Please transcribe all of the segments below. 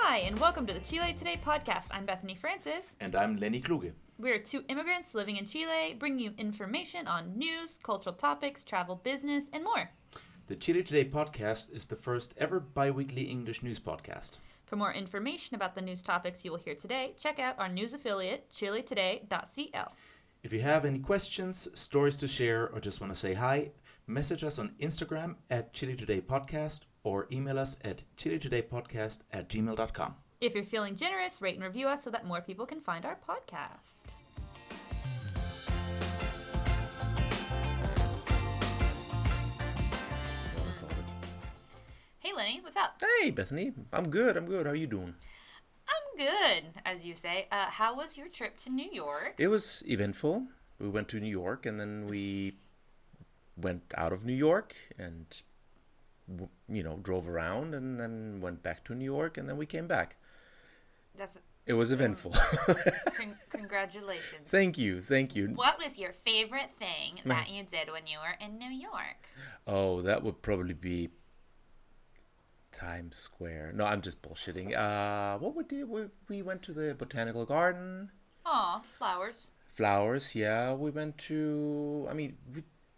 Hi, and welcome to the Chile Today podcast. I'm Bethany Francis. And I'm Lenny Kluge. We're two immigrants living in Chile, bringing you information on news, cultural topics, travel, business, and more. The Chile Today podcast is the first ever bi-weekly English news podcast. For more information about the news topics you will hear today, check out our news affiliate, chiletoday.cl. If you have any questions, stories to share, or just want to say hi, message us on Instagram at Chile Today Podcast or email us at chiletodaypodcast@gmail.com. If you're feeling generous, rate and review us so that more people can find our podcast. Hey Lenny, what's up? Hey Bethany, I'm good. How are you doing? I'm good, as you say. How was your trip to New York? It was eventful. We went to New York and then we went out of New York and, drove around and then went back to New York and then we came back. It was eventful. Congratulations. Thank you. What was your favorite thing that you did when you were in New York? Oh, that would probably be Times Square. No, I'm just bullshitting. What we did, we went to the botanical garden. Aw, flowers. Flowers, yeah. We went to, we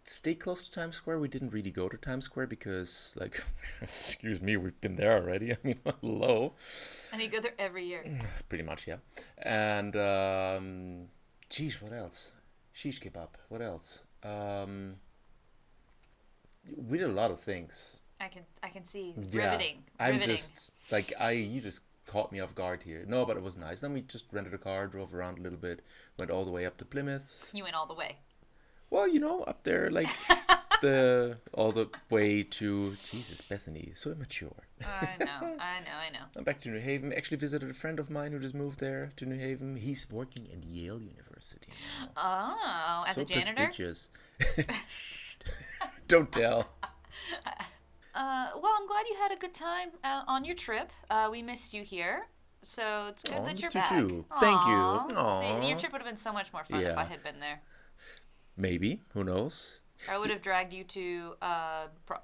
stayed close to Times Square. We didn't really go to Times Square because, excuse me, we've been there already. Hello. And you go there every year. Pretty much, yeah. And, what else? Shish kebab. What else? We did a lot of things. I can see. Yeah. Riveting. I'm just, you just caught me off guard here. No, but it was nice. Then we just rented a car, drove around a little bit, went all the way up to Plymouth. You went all the way. Well, up there, all the way to, Jesus, Bethany, so immature. I know. I'm back to New Haven. Actually visited a friend of mine who just moved there to New Haven. He's working at Yale University now. Oh, as so a janitor? Prestigious. Shh. Don't tell. Well, I'm glad you had a good time on your trip. We missed you here, so it's good that you're back. You too. Thank you. Aww. See, your trip would have been so much more fun if I had been there. Maybe. Who knows? I would have dragged you to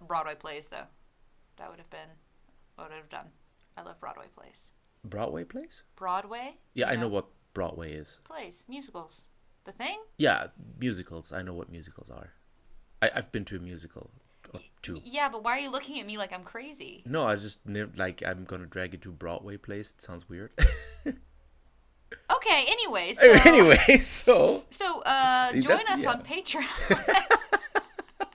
Broadway plays, though. That would have been what I would have done. I love Broadway plays. Broadway plays? Broadway? Yeah, I know what Broadway is. Plays, musicals. The thing? Yeah, musicals. I know what musicals are. I've been to a musical. Too. Yeah, but why are you looking at me like I'm crazy? No, I just I'm gonna drag you to Broadway plays. It sounds weird. Okay. Anyways. So join us on Patreon.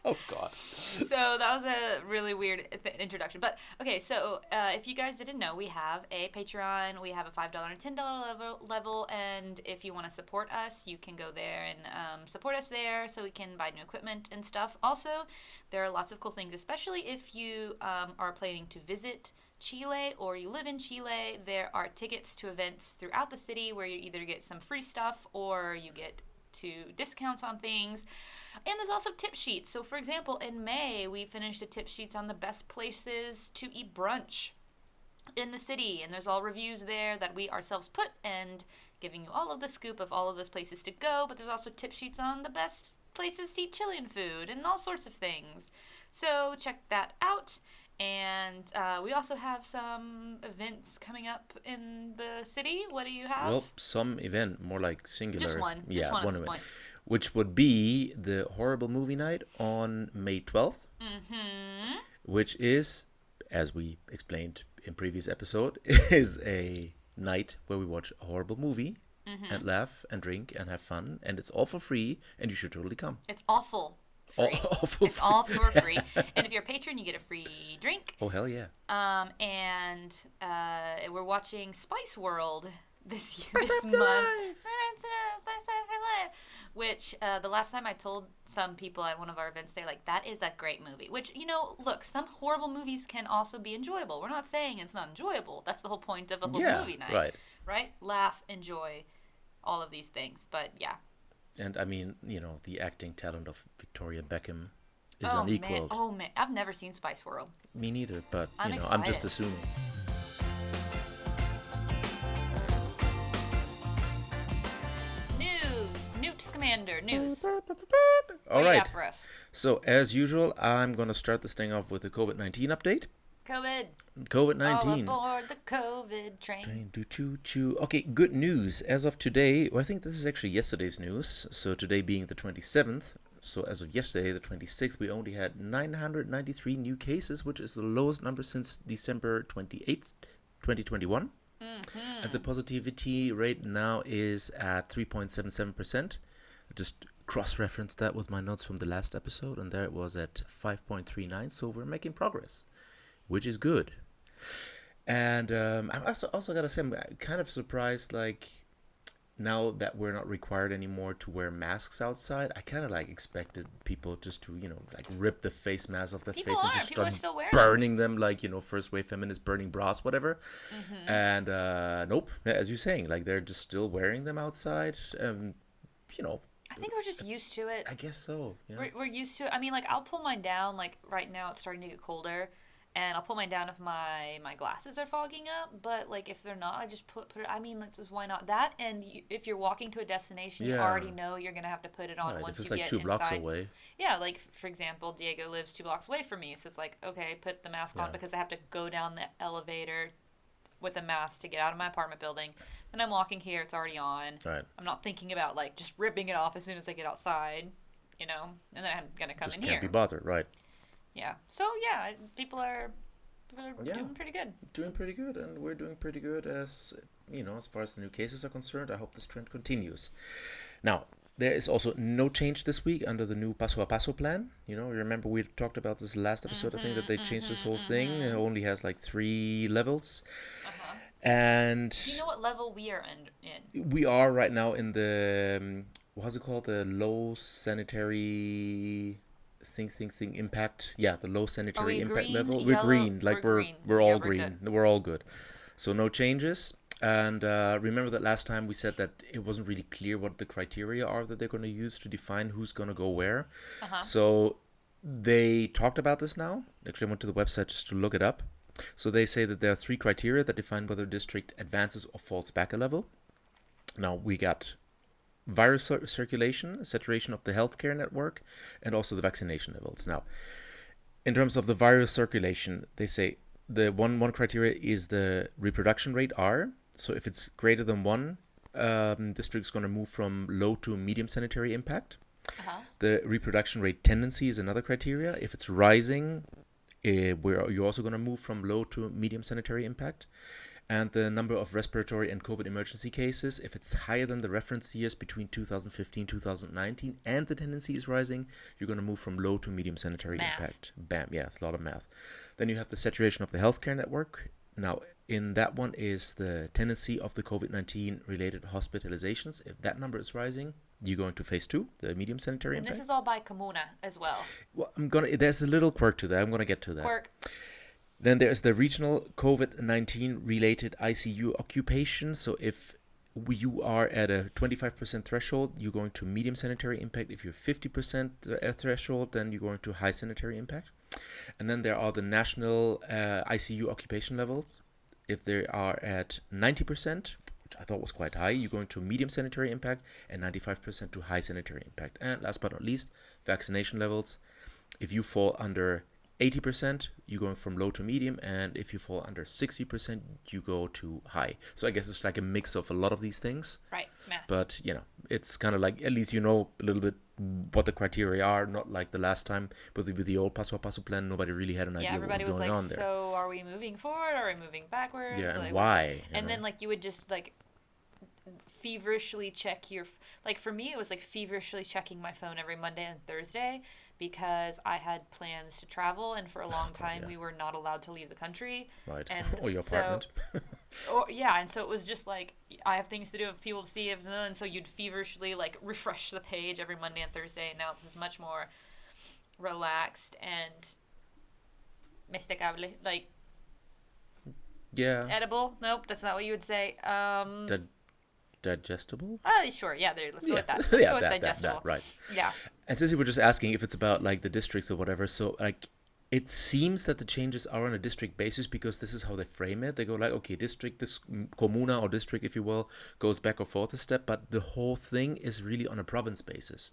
Oh God. So that was a really weird introduction. But okay, so if you guys didn't know, we have a Patreon. We have a $5 and $10 level, and if you want to support us, you can go there and support us there so we can buy new equipment and stuff. Also, there are lots of cool things, especially if you are planning to visit Chile or you live in Chile. There are tickets to events throughout the city where you either get some free stuff or you get discounts on things. And there's also tip sheets. So for example, in May we finished a tip sheets on the best places to eat brunch in the city, and there's all reviews there that we ourselves put and giving you all of the scoop of all of those places to go. But there's also tip sheets on the best places to eat Chilean food and all sorts of things. So check that out. And we also have some events coming up in the city. What do you have? Well, some event, more like singular. Just one. Yeah, just one one at this event. point. Which would be the Horrible Movie Night on May 12th. Mm-hmm. Which is, as we explained in previous episode, is a night where we watch a horrible movie and laugh and drink and have fun. And it's all for free, and you should totally come. It's awful. It's all for free. And if you're a patron, you get a free drink. Oh, hell yeah. And we're watching Spice World this month. Which the last time I told some people at one of our events, they're like, that is a great movie. Which, look, some horrible movies can also be enjoyable. We're not saying it's not enjoyable. That's the whole point of a whole movie night. Right? Laugh, enjoy, all of these things. But yeah. And the acting talent of Victoria Beckham is unequaled. Man. I've never seen Spice World. Me neither, but I'm just assuming. Newt Scamander, news. All what right. you got for us? So, as usual, I'm going to start this thing off with a COVID-19 update. COVID. All COVID-19. aboard the COVID train. Train, do choo choo. Okay, good news. As of today, well, I think this is actually yesterday's news. So today being the 27th. So as of yesterday, the 26th, we only had 993 new cases, which is the lowest number since December 28th, 2021. And the positivity rate now is at 3.77%. I just cross-referenced that with my notes from the last episode, and there it was at 5.39. So we're making progress, which is good. And I'm also gotta say, I'm kind of surprised, like, now that we're not required anymore to wear masks outside. I kind of like expected people just to, like rip the face mask off their face and just People are start still wearing burning them, like, first wave feminists burning bras, whatever. And nope, as you're saying, like they're just still wearing them outside. I think we're just used to it. I guess so. Yeah. We're used to it. I mean, like, I'll pull mine down. Like, right now it's starting to get colder. And I'll pull mine down if my glasses are fogging up. But, like, if they're not, I just put it... I mean, that's just, why not? That, and if you're walking to a destination, you already know you're going to have to put it on Right, once if it's you like get 2 blocks inside. away. Yeah, like, for example, Diego lives 2 blocks away from me. So it's like, okay, put the mask on because I have to go down the elevator with a mask to get out of my apartment building. Then I'm walking here, it's already on. Right. I'm not thinking about, like, just ripping it off as soon as I get outside, and then I'm going to come Just in can't here. be bothered, right? Yeah. So, yeah, people are doing pretty good. Doing pretty good, and we're doing pretty good as far as the new cases are concerned. I hope this trend continues. Now, there is also no change this week under the new Paso a Paso plan. Remember we talked about this last episode, I think, that they changed this whole thing. It only has like 3 levels. And Do you know what level we are in? we are right now in the, what's it called? The low sanitary thing impact. Yeah, the low sanitary impact green, level. yellow? We're green. Like We're we're green. we're Yeah, all we're green. good. We're all good. So no changes. And remember that last time we said that it wasn't really clear what the criteria are that they're going to use to define who's going to go where. So they talked about this now. Actually, I went to the website just to look it up. So they say that there are 3 criteria that define whether a district advances or falls back a level. Now, we got virus circulation, saturation of the healthcare network, and also the vaccination levels. Now, in terms of the virus circulation, they say the one criteria is the reproduction rate, R. So if it's greater than 1, district's going to move from low to medium sanitary impact. The reproduction rate tendency is another criteria. If it's rising, you're also going to move from low to medium sanitary impact. And the number of respiratory and COVID emergency cases, if it's higher than the reference years between 2015 2019 and the tendency is rising, you're going to move from low to medium sanitary impact. Bam, yeah, it's a lot of math. Then you have the saturation of the healthcare network. Now, in that one is the tendency of the COVID-19 related hospitalizations. If that number is rising, you go into phase 2, the medium sanitary And impact. this is all by comuna as well. Well, there's a little quirk to that. I'm going to get to that. Quirk. Then there's the regional COVID-19 related ICU occupation. So if you are at a 25% threshold, you're going to medium sanitary impact. If you're 50% threshold, then you're going to high sanitary impact. And then there are the national ICU occupation levels. If they are at 90%, which I thought was quite high, you're going to medium sanitary impact, and 95% to high sanitary impact. And last but not least, vaccination levels. If you fall under 80%, you're going from low to medium, and if you fall under 60%, you go to high. So I guess it's like a mix of a lot of these things. Right, math. But, it's kind of like, at least you know a little bit what the criteria are, not like the last time with the old Paso a Paso plan. Nobody really had an idea what was going on there. So are we moving forward? Are we moving backwards? Yeah, and like, why? And then, like, you would just, like, feverishly check your... Like, for me, it was, like, feverishly checking my phone every Monday and Thursday because I had plans to travel, and for a long time, we were not allowed to leave the country. Right, and or your apartment. And so it was just, like, I have things to do, have people to see, and so you'd feverishly, like, refresh the page every Monday and Thursday, and now this is much more relaxed and masticable, like... Yeah. Edible? Nope, that's not what you would say. Digestible? Sure, yeah, let's go with that. Let's Yeah, go with that, digestible. right. Yeah. And since you were just asking if it's about like the districts or whatever, so like it seems that the changes are on a district basis because this is how they frame it. They go like, okay, district, this comuna or district, if you will, goes back or forth a step, but the whole thing is really on a province basis.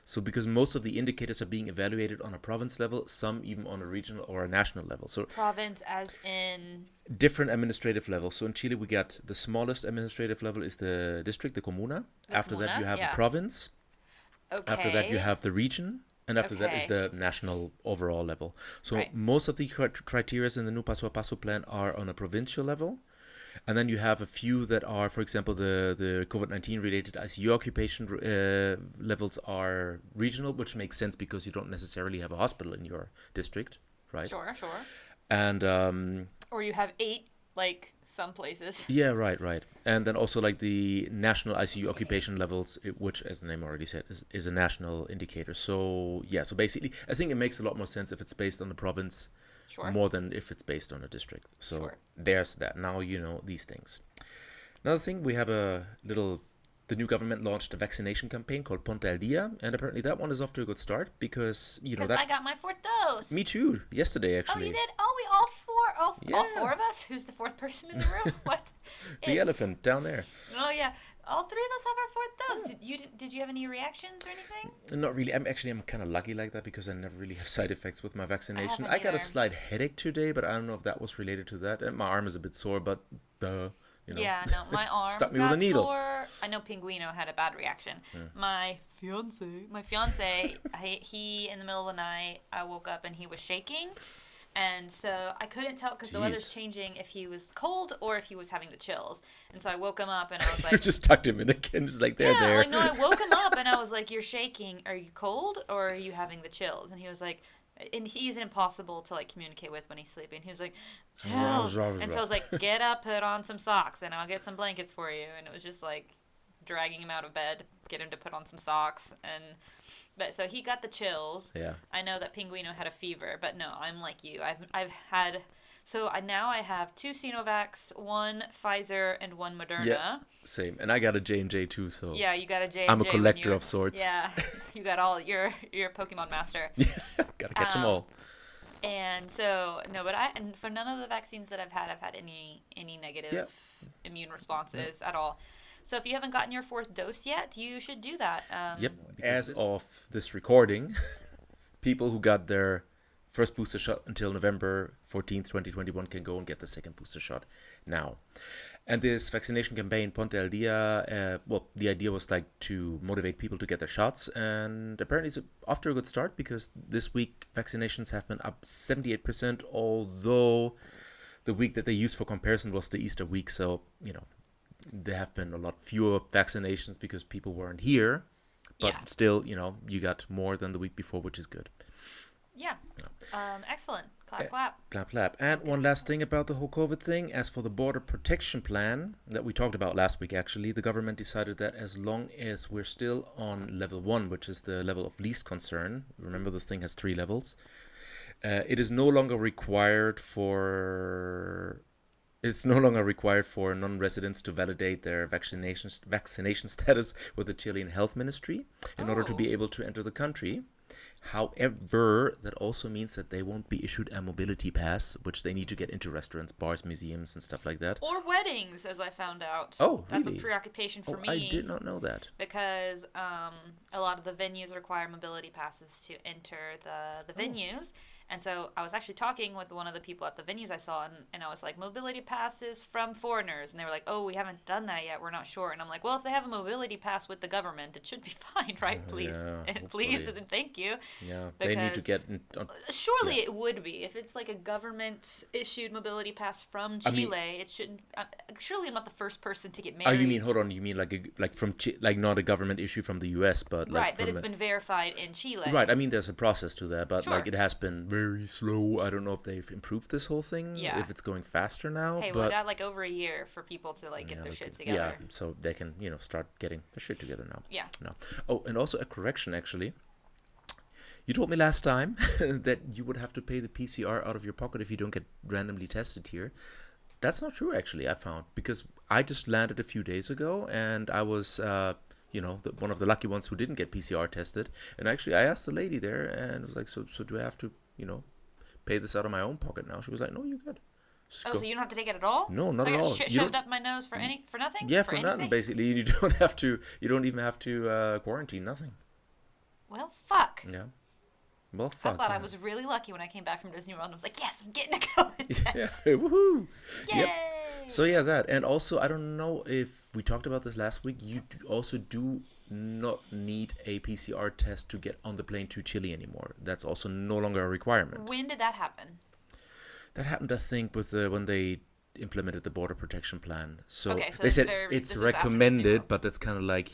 So because most of the indicators are being evaluated on a province level, some even on a regional or a national level. So Province as in... different administrative levels. So in Chile, we got the smallest administrative level is the district, the comuna. After that, comuna, you have yeah. the province. Okay. After that, you have the region. And after that is Okay. the national overall level. So Right. most of the criteria in the new Paso a Paso plan are on a provincial level. And then you have a few that are, for example, the COVID-19 related ICU occupation levels are regional, which makes sense because you don't necessarily have a hospital in your district, right? Sure. And Or you have 8, like some places. yeah, right. And then also like the national ICU occupation levels, which, as the name already said, is a national indicator. So yeah, so basically, I think it makes a lot more sense if it's based on the province. Sure. More than if it's based on a district. So Sure. there's that. Now you know these things. Another thing, we have the new government launched a vaccination campaign called Ponte al Dia, and apparently that one is off to a good start because, you know, Because that... I got my 4th dose. Me too, yesterday Oh, actually. you did? Oh, we all 4? All Yeah. 4 of us? Who's the 4th person in the room? What? The elephant down there. Oh, yeah. All 3 of us have our 4th dose. Did you have any reactions or anything? Not really. I'm kind of lucky like that because I never really have side effects with my vaccination. haven't I got a either. slight headache today, but I don't know if that was related to that. And my arm is a bit sore, but you know. Yeah, no, my arm Stuck me got with a needle. sore. I know Pinguino had a bad reaction. My fiance, he in the middle of the night, I woke up and he was shaking. And so I couldn't tell because the weather's Jeez. changing if he was cold or if he was having the chills. And so I woke him up and I was You like, just tucked him in again, just like there. like no, I woke him up and I was like, "You're shaking. Are you cold or are you having the chills?" And he was like, and he's impossible to like communicate with when he's sleeping. He was like, "Chills." And so I was like, "Get up, put on some socks, and I'll get some blankets for you." And it was just like dragging him out of bed, get him to put on some socks, but so he got the chills. Yeah. I know that Pinguino had a fever, but no, I'm like you. I've had. So now I have 2 Sinovacs, 1 Pfizer, and 1 Moderna. Yeah. Same. And I got a J&J too, so... Yeah, you got a J&J. I'm a when collector you're- of sorts. Yeah, you got all. You're a Pokemon master. Gotta catch them all. And so no, but and for none of the vaccines that I've had any negative immune responses at all. So if you haven't gotten your 4th dose yet, you should do that. Yep. As of this recording, people who got their first booster shot until November 14th, 2021 can go and get the second booster shot now. And this vaccination campaign, Ponte al Dia, the idea was like to motivate people to get their shots. And apparently it's off to a good start because this week vaccinations have been up 78%, although the week that they used for comparison was the Easter week. So, you know, there have been a lot fewer vaccinations because people weren't here. But still, you know, you got more than the week before, which is good. Yeah. Excellent. Clap, clap. Clap, clap. And one last thing about the whole COVID thing. As for the border protection plan that we talked about last week, actually, the government decided that as long as we're still on level 1, which is the level of least concern, remember this thing has 3 levels, it is no longer required for... It's no longer required for non-residents to validate their vaccination status with the Chilean health ministry in order to be able to enter the country. However, that also means that they won't be issued a mobility pass, which they need to get into restaurants, bars, museums, and stuff like that. Or weddings, as I found out. Oh, That's really? a preoccupation for me. I did not know that. Because a lot of the venues require mobility passes to enter the venues. And so I was actually talking with one of the people at the venues I saw, and I was like, mobility passes from foreigners. And they were like, oh, we haven't done that yet. We're not sure. And I'm like, well, if they have a mobility pass with the government, it should be fine, right? Please. Yeah, And please hopefully. and thank you. Yeah, they need to Because- get... Surely it would be. If it's like a government-issued mobility pass from Chile, it shouldn't... surely I'm not the first person to get Oh, married. you mean, hold on, you mean like from not a government issue from the US, but like right, but from it's been verified in Chile. Right, I mean, there's a process to that, but Sure. like it has been very slow. I don't know if they've improved this whole thing, Yeah. if it's going faster now. Hey, but we got like over a year for people to like get their shit together. Yeah, so they can, start getting their shit together now. Yeah. No. Oh, and also a correction, actually. You told me last time that you would have to pay the PCR out of your pocket if you don't get randomly tested here. That's not true, actually, I found, because I just landed a few days ago, and I was, one of the lucky ones who didn't get PCR tested. And actually, I asked the lady there, and was like, so do I have to, pay this out of my own pocket now? She was like, no, you're good. Just Oh, go. so you don't have to take it at all? No, not so at I all. got shit You shoved don't- up my nose for nothing? Yeah, for nothing, anything? basically. You don't have to, you don't even have to quarantine, nothing. Well, fuck. Yeah. Well, I fuck. thought I yeah. was really lucky when I came back from Disney World and I was like, yes, I'm getting a COVID Yeah, test. woohoo! Yay! Yep. So yeah, that, and also I don't know if we talked about this last week. You also do not need a PCR test to get on the plane to Chile anymore. That's also no longer a requirement. When did that happen? That happened, I think, with when they implemented the border protection plan. So, Okay, so they it's said very- it's this was after Disney recommended, World. but that's kind of like,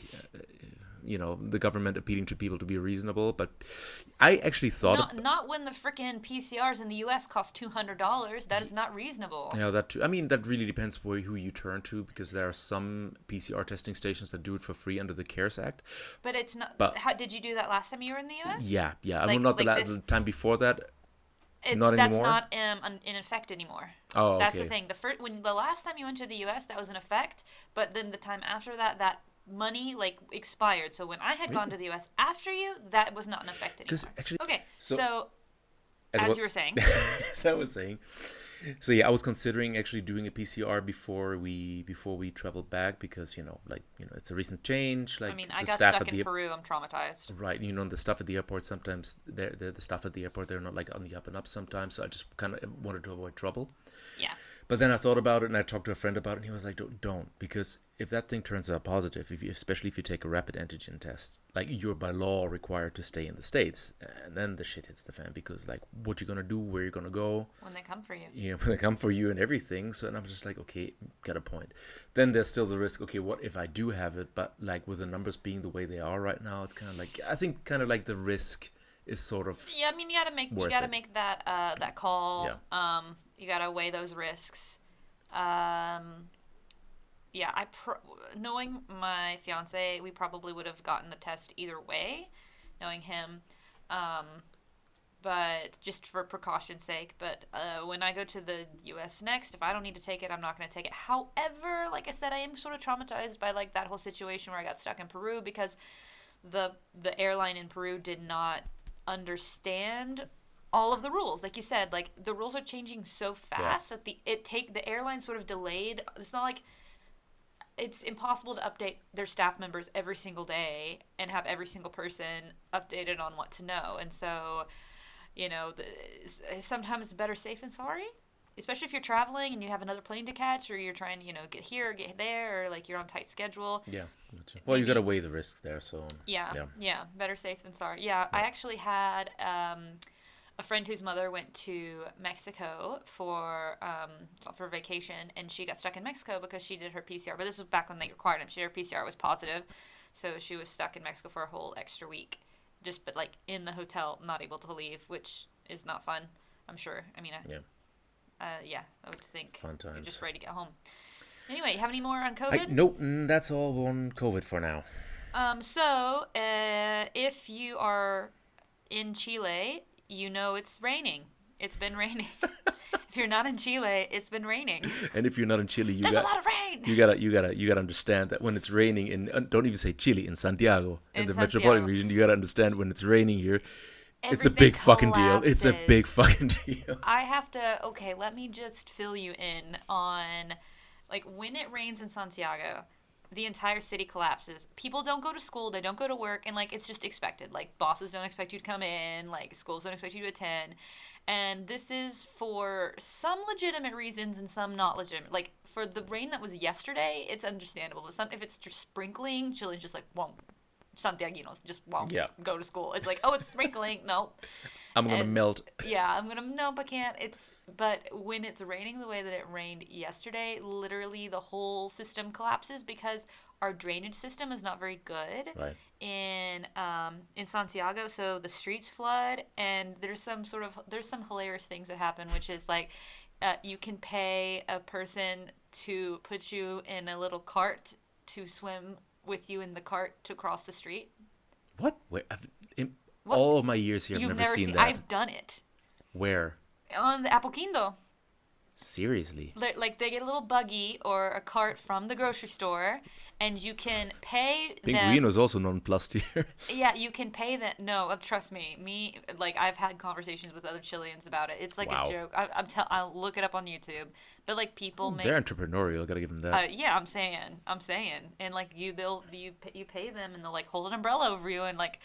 the government appealing to people to be reasonable. But I actually thought. Not when the frickin' PCRs in the U.S. cost $200. That is not reasonable. Yeah, that too. I mean, that really depends who you turn to, because there are some PCR testing stations that do it for free under the CARES Act. But it's not. But- How did you do that last time you were in the U.S.? Yeah. Like- Well, not like the time before that. That's anymore? not in effect anymore. Oh, That's okay. the thing. When the last time you went to the U.S., that was in effect. But then the time after that, that money like expired. So when I had gone to the U.S. after you, that was not in effect anymore. 'Cause actually- Okay, so- so As as what- you were saying, As I was saying. So yeah, I was considering actually doing a PCR before we traveled back, because it's a recent change. Like I mean, the I got staff stuck at in the Peru. I'm traumatized. right, the staff at the airport sometimes the staff at the airport, they're not like on the up and up sometimes. So I just kind of wanted to avoid trouble. Yeah. But then I thought about it, and I talked to a friend about it, and he was like, don't, because if that thing turns out positive, especially if you take a rapid antigen test, like, you're by law required to stay in the States, and then the shit hits the fan, because, like, what you're going to do, where you're going to go, When they come for you. when they come for you and everything. So, and I'm just like, okay, got a point. Then there's still the risk, okay, what if I do have it, but, like, with the numbers being the way they are right now, it's kind of like, I think kind of like the risk is sort of... Yeah, I mean, you worth gotta it. make that call. Yeah. You gotta weigh those risks. Yeah, knowing my fiance, we probably would have gotten the test either way, knowing him. But just for precaution's sake. But when I go to the U.S. next, if I don't need to take it, I'm not going to take it. However, like I said, I am sort of traumatized by like that whole situation where I got stuck in Peru, because the airline in Peru did not understand all of the rules. Like you said, like the rules are changing so fast that the airline sort of delayed. It's not like it's impossible to update their staff members every single day and have every single person updated on what to know. And so, sometimes it's better safe than sorry, especially if you're traveling and you have another plane to catch, or you're trying to, get here or get there, or like you're on a tight schedule. Yeah. Well, you got to weigh the risks there, so... Yeah, better safe than sorry. Yeah, I actually had a friend whose mother went to Mexico for vacation, and she got stuck in Mexico because she did her PCR. But this was back when they required it. Her PCR was positive, so she was stuck in Mexico for a whole extra week, but like in the hotel, not able to leave, which is not fun, I'm sure. I mean, I would think Fun you're times. just ready to get home. Anyway, you have any more on COVID? Nope, that's all on COVID for now. So if you are in Chile, it's raining. It's been raining. If you're not in Chile, it's been raining. And if you're not in Chile, There's a lot of rain. you gotta understand that when it's raining in, don't even say Chile, in Santiago, in the Santiago. metropolitan region, you gotta understand when it's raining here, it's a Everything big fucking deal. It's a collapses. big fucking deal. I have to, let me just fill you in on, like, when it rains in Santiago, the entire city collapses. People don't go to school, they don't go to work, and, like, it's just expected. Like, bosses don't expect you to come in, like, schools don't expect you to attend. And this is for some legitimate reasons and some not legitimate. Like, for the rain that was yesterday, it's understandable. But if it's just sprinkling, Chileans just, like, won't. Santiaguinos just won't go to school. It's like, oh, it's sprinkling. No. I'm gonna melt. Yeah, nope, I can't. But when it's raining the way that it rained yesterday, literally the whole system collapses because our drainage system is not very good in Santiago. So the streets flood, and there's some hilarious things that happen, which is like, you can pay a person to put you in a little cart to swim with you in the cart to cross the street. What? Where? All of my years here, I've never seen that. I've done it. Where? On the Apoquindo. Seriously? Like, they get a little buggy or a cart from the grocery store, and you can pay them. Pinguino is also nonplussed here. Yeah, you can pay them. No, trust me. Like, I've had conversations with other Chileans about it. It's like Wow. a joke. I'll look it up on YouTube. But like, people make. They're entrepreneurial. Gotta give them that. Yeah, I'm saying, and like you pay them, and they'll like hold an umbrella over you and like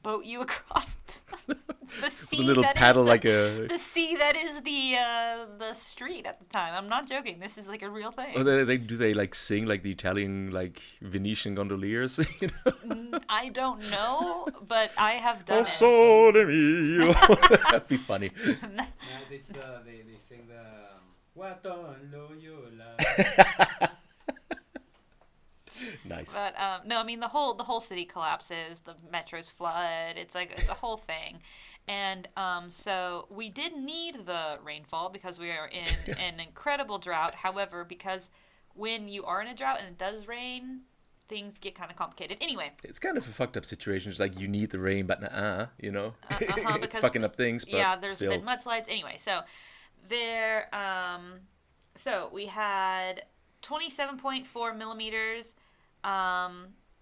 boat you across the sea. The little that is paddle the, like a. the sea that is the street at the time. I'm not joking. This is like a real thing. Oh, they like sing like the Italian like Venetian gondoliers? You know? I don't know, but I have done Oh, it. sole mio. That'd be funny. Yeah, it's they sing the Waton Loyola. Nice. But no, I mean the whole city collapses, the metros flood. It's a whole thing, and so we did need the rainfall because we are in an incredible drought. However, because when you are in a drought and it does rain, things get kind of complicated. Anyway, It's kind of a fucked up situation. It's like you need the rain, but you know, it's because- fucking up things. But yeah, there's still. been mudslides. Anyway, so there, so we had 27.4 millimeters,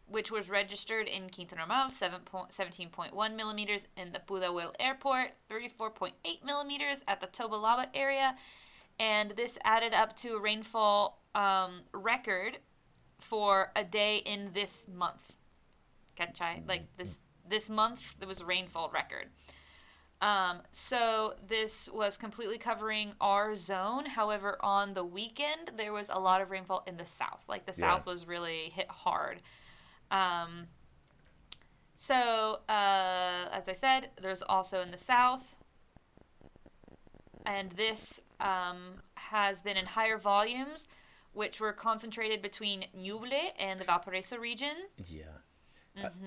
which was registered in Quintana Roo, 17.1 millimeters in the Pudahuel Airport, 34.8 millimeters at the Tobalaba area, and this added up to a rainfall record for a day in this month. ¿Cachai? Like this month, there was a rainfall record. So this was completely covering our zone. However, on the weekend, there was a lot of rainfall in the south. Like the south was really hit hard. So as I said, there's also in the south. And this has been in higher volumes, which were concentrated between Ñuble and the Valparaiso region. Yeah.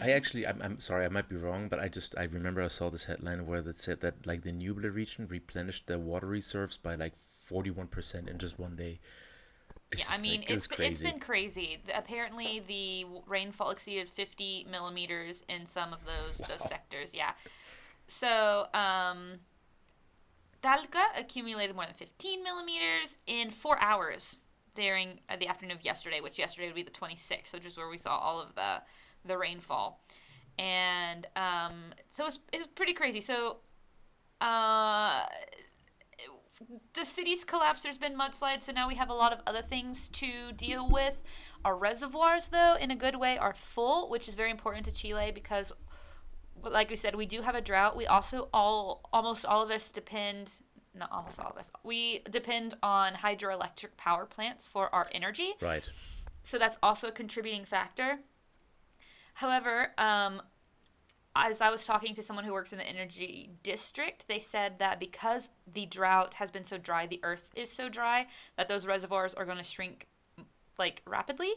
I actually, I'm sorry, I might be wrong, but I remember I saw this headline where it said that like the Ñuble region replenished their water reserves by like 41% in just one day. It's Yeah, I just, mean, like, it's crazy. been crazy. Apparently, the rainfall exceeded 50 millimeters in some of those sectors. Yeah. So, Talca accumulated more than 15 millimeters in 4 hours during the afternoon of yesterday, which yesterday would be the 26th, which is where we saw all of the rainfall. And so it's pretty crazy. So the city's collapsed. There's been mudslides, so now we have a lot of other things to deal with. Our reservoirs, though, in a good way, are full, which is very important to Chile because, like we said, we do have a drought. We also almost all of us depend. Not almost all of us. We depend on hydroelectric power plants for our energy. Right. So that's also a contributing factor. However, as I was talking to someone who works in the energy district, they said that because the drought has been so dry, the earth is so dry, that those reservoirs are going to shrink like rapidly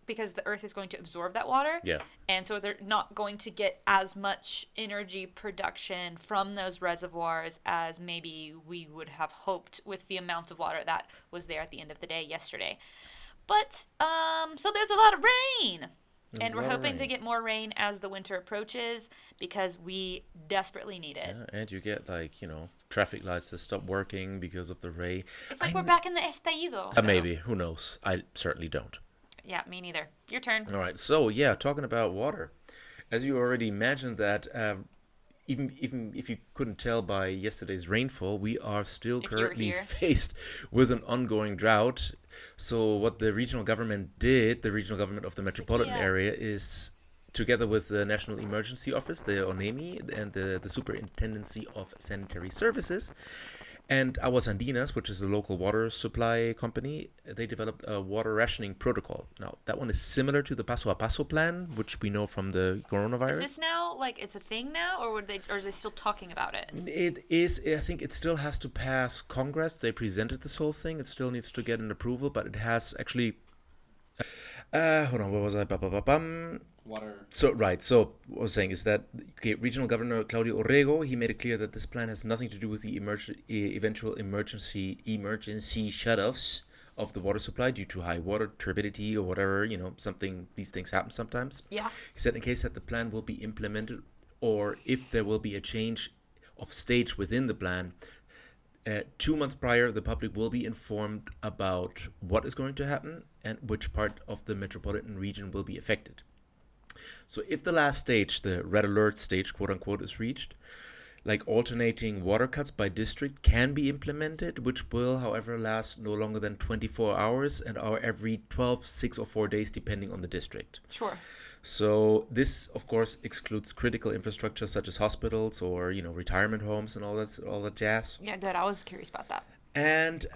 because the earth is going to absorb that water. Yeah. And so they're not going to get as much energy production from those reservoirs as maybe we would have hoped with the amount of water that was there at the end of the day yesterday. But, so there's a lot of rain. And we're hoping to get more rain as the winter approaches because we desperately need it. Yeah, and you get like, you know, traffic lights that stop working because of the rain. It's like we're back in the estallido. Maybe. Who knows? I certainly don't. Yeah, me neither. Your turn. All right. So, yeah, talking about water. As you already imagined that even if you couldn't tell by yesterday's rainfall, we are still If you were currently here. faced with an ongoing drought. So what the regional government did, the regional government of the metropolitan Yeah. area, is together with the National Emergency Office, the ONEMI, and the Superintendency of Sanitary Services, and Aguas Andinas, which is a local water supply company, they developed a water rationing protocol. Now, that one is similar to the Paso a Paso plan, which we know from the coronavirus. Is this now, like, it's a thing now, or are they still talking about it? It is. I think it still has to pass Congress. They presented this whole thing. It still needs to get an approval, but it has actually. Hold on. What was I? Water. So what I was saying is that Regional Governor Claudio Orrego, he made it clear that this plan has nothing to do with the eventual emergency shutoffs of the water supply due to high water turbidity or whatever, these things happen sometimes. Yeah. He said in case that the plan will be implemented or if there will be a change of stage within the plan, 2 months prior, the public will be informed about what is going to happen and which part of the metropolitan region will be affected. So if the last stage, the red alert stage, quote unquote, is reached, like alternating water cuts by district can be implemented, which will, however, last no longer than 24 hours and are every 12, 6 or 4 days, depending on the district. Sure. So this, of course, excludes critical infrastructure such as hospitals or, retirement homes and all that jazz. Yeah, good. I was curious about that. And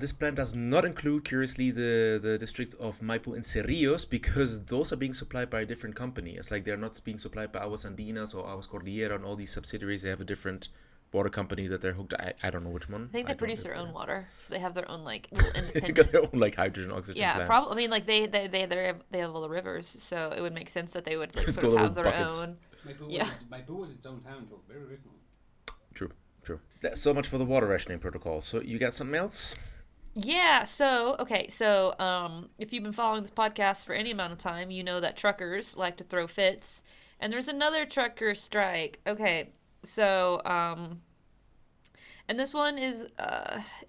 this plan does not include, curiously, the districts of Maipo and Cerrillos, because those are being supplied by a different company. It's like they're not being supplied by Aguas Andinas or Aguas Cordillera and all these subsidiaries. They have a different water company that they're hooked. I don't know which one. I think they produce their own water, so they have their own little independent. They got their own hydrogen oxygen plants. Yeah, probably. I mean, they have all the rivers, so it would make sense that they would Just sort of go have with their buckets. own. Maipo was its own town until very recently. True. So much for the water rationing protocol. So you got something else? Yeah. So if you've been following this podcast for any amount of time, you know that truckers like to throw fits, and there's another trucker strike. Okay. So and this one is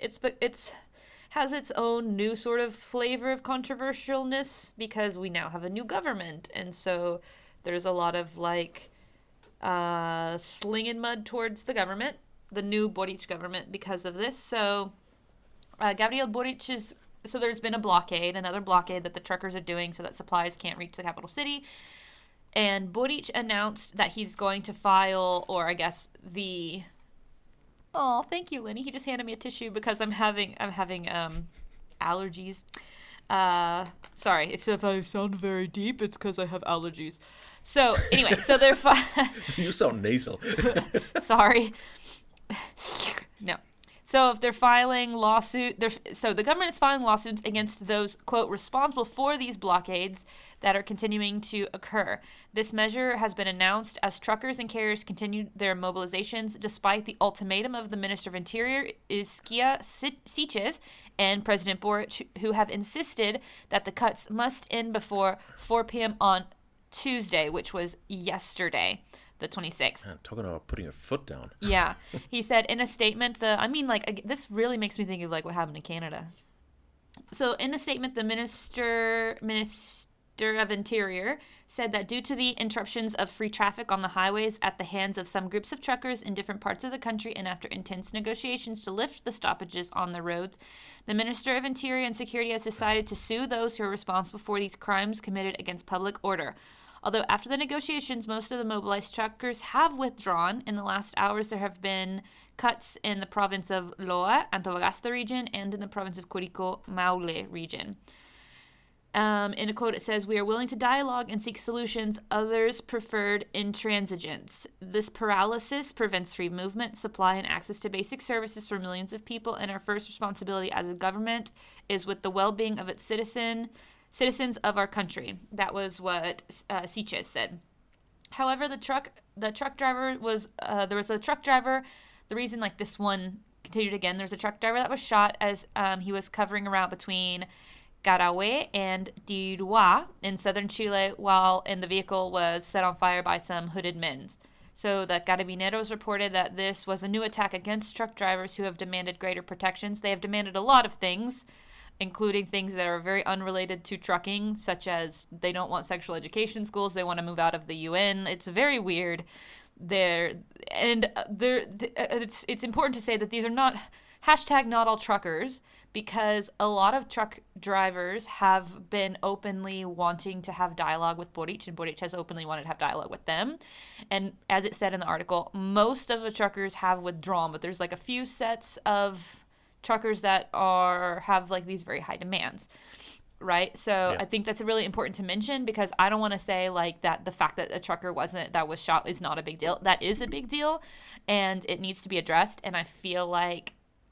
it's has its own new sort of flavor of controversialness because we now have a new government, and so there's a lot of slinging mud towards the government, the new Boric government, because of this. So Gabriel Boric so there's been another blockade that the truckers are doing so that supplies can't reach the capital city. And Boric announced that he's going to file, or I guess oh, thank you, Lenny. He just handed me a tissue because I'm having allergies. Sorry, if I sound very deep, it's because I have allergies. So anyway, so they're You sound nasal. Sorry. No. So if they're filing so the government is filing lawsuits against those, quote, responsible for these blockades that are continuing to occur. This measure has been announced as truckers and carriers continue their mobilizations despite the ultimatum of the Minister of Interior, Isquia Siches, and President Boric, who have insisted that the cuts must end before 4 p.m. on Tuesday, which was yesterday, the 26th. Man, talking about putting your foot down. Yeah. He said in a statement, this really makes me think of what happened in Canada. So in a statement, the Minister of Interior said that due to the interruptions of free traffic on the highways at the hands of some groups of truckers in different parts of the country, and after intense negotiations to lift the stoppages on the roads, the Minister of Interior and Security has decided to sue those who are responsible for these crimes committed against public order. Although after the negotiations, most of the mobilized truckers have withdrawn, in the last hours there have been cuts in the province of Loa, Antofagasta region, and in the province of Curico, Maule region. In a quote, it says, "We are willing to dialogue and seek solutions. Others preferred intransigence. This paralysis prevents free movement, supply, and access to basic services for millions of people, and our first responsibility as a government is with the well-being of its citizens of our country." That was what Siches said. However, the truck driver was there was a truck driver. The reason this one continued again, there's a truck driver that was shot as he was covering a route between Garawe and Dirua in southern Chile, and the vehicle was set on fire by some hooded men. So the Carabineros reported that this was a new attack against truck drivers who have demanded greater protections. They have demanded a lot of things, including things that are very unrelated to trucking, such as they don't want sexual education schools, they want to move out of the UN. It's very weird. It's important to say that these are not #not all truckers, because a lot of truck drivers have been openly wanting to have dialogue with Boric, and Boric has openly wanted to have dialogue with them. And as it said in the article, most of the truckers have withdrawn, but there's a few sets of truckers that have these very high demands, right? So yeah. I think that's really important to mention, because I don't want to say that the fact that a trucker that was shot is not a big deal. That is a big deal, and it needs to be addressed. And I feel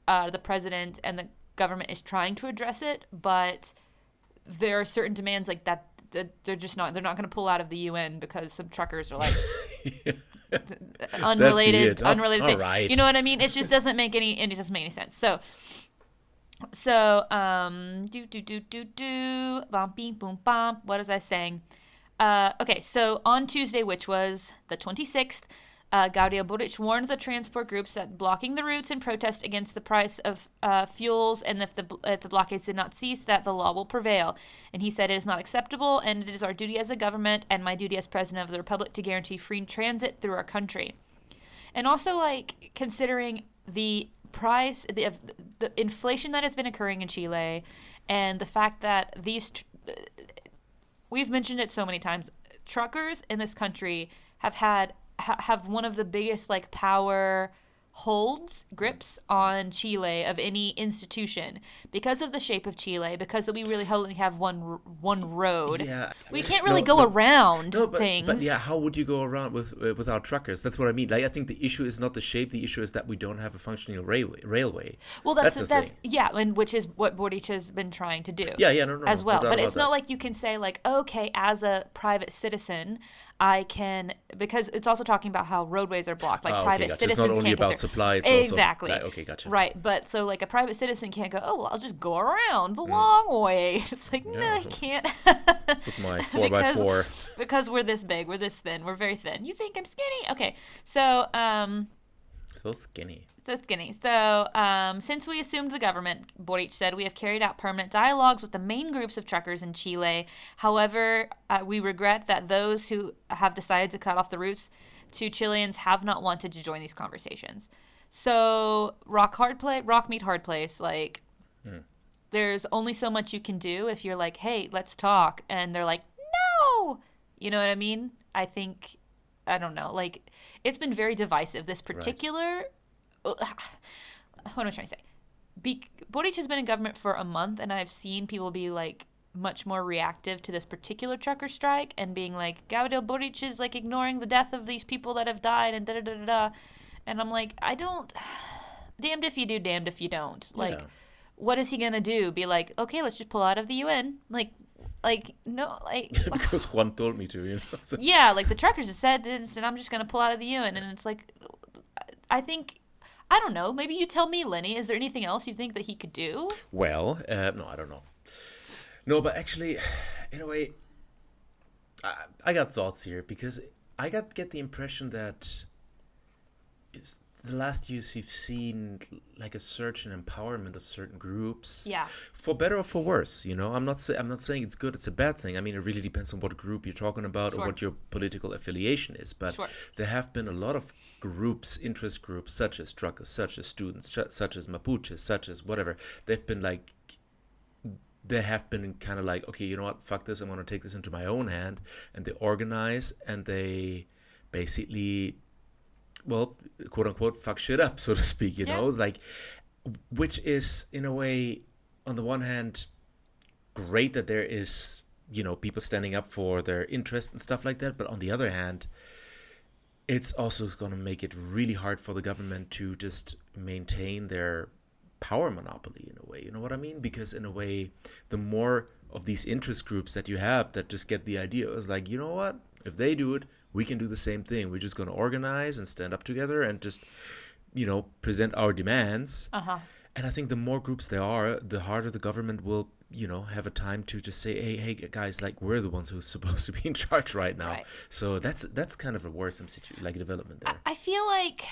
the president and the government is trying to address it, but there are certain demands that they're not going to pull out of the UN because some truckers are unrelated all thing. right. You know what I mean? It just doesn't make any sense. So bum beam boom bum. What was I saying? Okay, so on Tuesday, which was the 26th, Gabriel Boric warned the transport groups that blocking the routes in protest against the price of fuels, and if the blockades did not cease, that the law will prevail. And he said, it is not acceptable, and it is our duty as a government and my duty as president of the republic to guarantee free transit through our country. And also, like, considering the price, the inflation that has been occurring in Chile, and the fact that we've mentioned it so many times, truckers in this country have one of the biggest, like, power grips on Chile of any institution because of the shape of Chile, because we really only have one road. Yeah, we can't really go around things. But yeah, how would you go around without truckers? That's what I mean. Like, I think the issue is not the shape. The issue is that we don't have a functioning railway. Well, that's the thing. Yeah, and which is what Boric has been trying to do. Yeah, no, as well. No, but it's not like you can say, like, okay, as a private citizen, I can, because it's also talking about how roadways are blocked, like private gotcha. citizens It's not only can't get about there. supply. It's Exactly. Also, okay, gotcha. Right, but so, like, a private citizen can't go, oh, well, I'll just go around the long way. It's like, no, you can't. With my 4x4. Because we're this big, we're this thin, we're very thin. You think I'm skinny? Okay, so so skinny. So, since we assumed the government, Boric said, we have carried out permanent dialogues with the main groups of truckers in Chile. However, we regret that those who have decided to cut off the routes to Chileans have not wanted to join these conversations. So, rock meet hard place. Like, there's only so much you can do if you're like, hey, let's talk. And they're like, no! You know what I mean? I don't know. Like, it's been very divisive. This particular... What am I trying to say? Boric has been in government for a month, and I've seen people be, like, much more reactive to this particular trucker strike and being like, Gabriel Boric is, like, ignoring the death of these people that have died and da-da-da-da-da. And I'm like, damned if you do, damned if you don't. Like, what is he going to do? Be like, okay, let's just pull out of the UN? Like, no, like... Because Juan told me to, you know? So. Yeah, like, the truckers just said this, and I'm just going to pull out of the UN. And it's like, I don't know. Maybe you tell me, Lenny. Is there anything else you think that he could do? Well, no, I don't know. No, but actually, in a way, I got thoughts here because I get the impression that the last years you've seen like a surge in empowerment of certain groups. Yeah. For better or for worse, you know. I'm not saying it's good, it's a bad thing. I mean, it really depends on what group you're talking about or what your political affiliation is. But there have been a lot of groups, interest groups, such as truckers, such as students, such as Mapuches, such as whatever. They have been kind of like, okay, you know what, fuck this, I'm going to take this into my own hand. And they organize and they basically... well, quote unquote, fuck shit up, so to speak, you know, like, which is in a way, on the one hand, great that there is, you know, people standing up for their interests and stuff like that. But on the other hand, it's also going to make it really hard for the government to just maintain their power monopoly in a way. You know what I mean? Because in a way, the more of these interest groups that you have that just get the idea, it's like, you know what, if they do it, we can do the same thing. We're just going to organize and stand up together and just, you know, present our demands. And I think the more groups there are, the harder the government will, you know, have a time to just say, hey guys, like, we're the ones who's supposed to be in charge right now. Right. So that's kind of a worrisome development there. I feel like,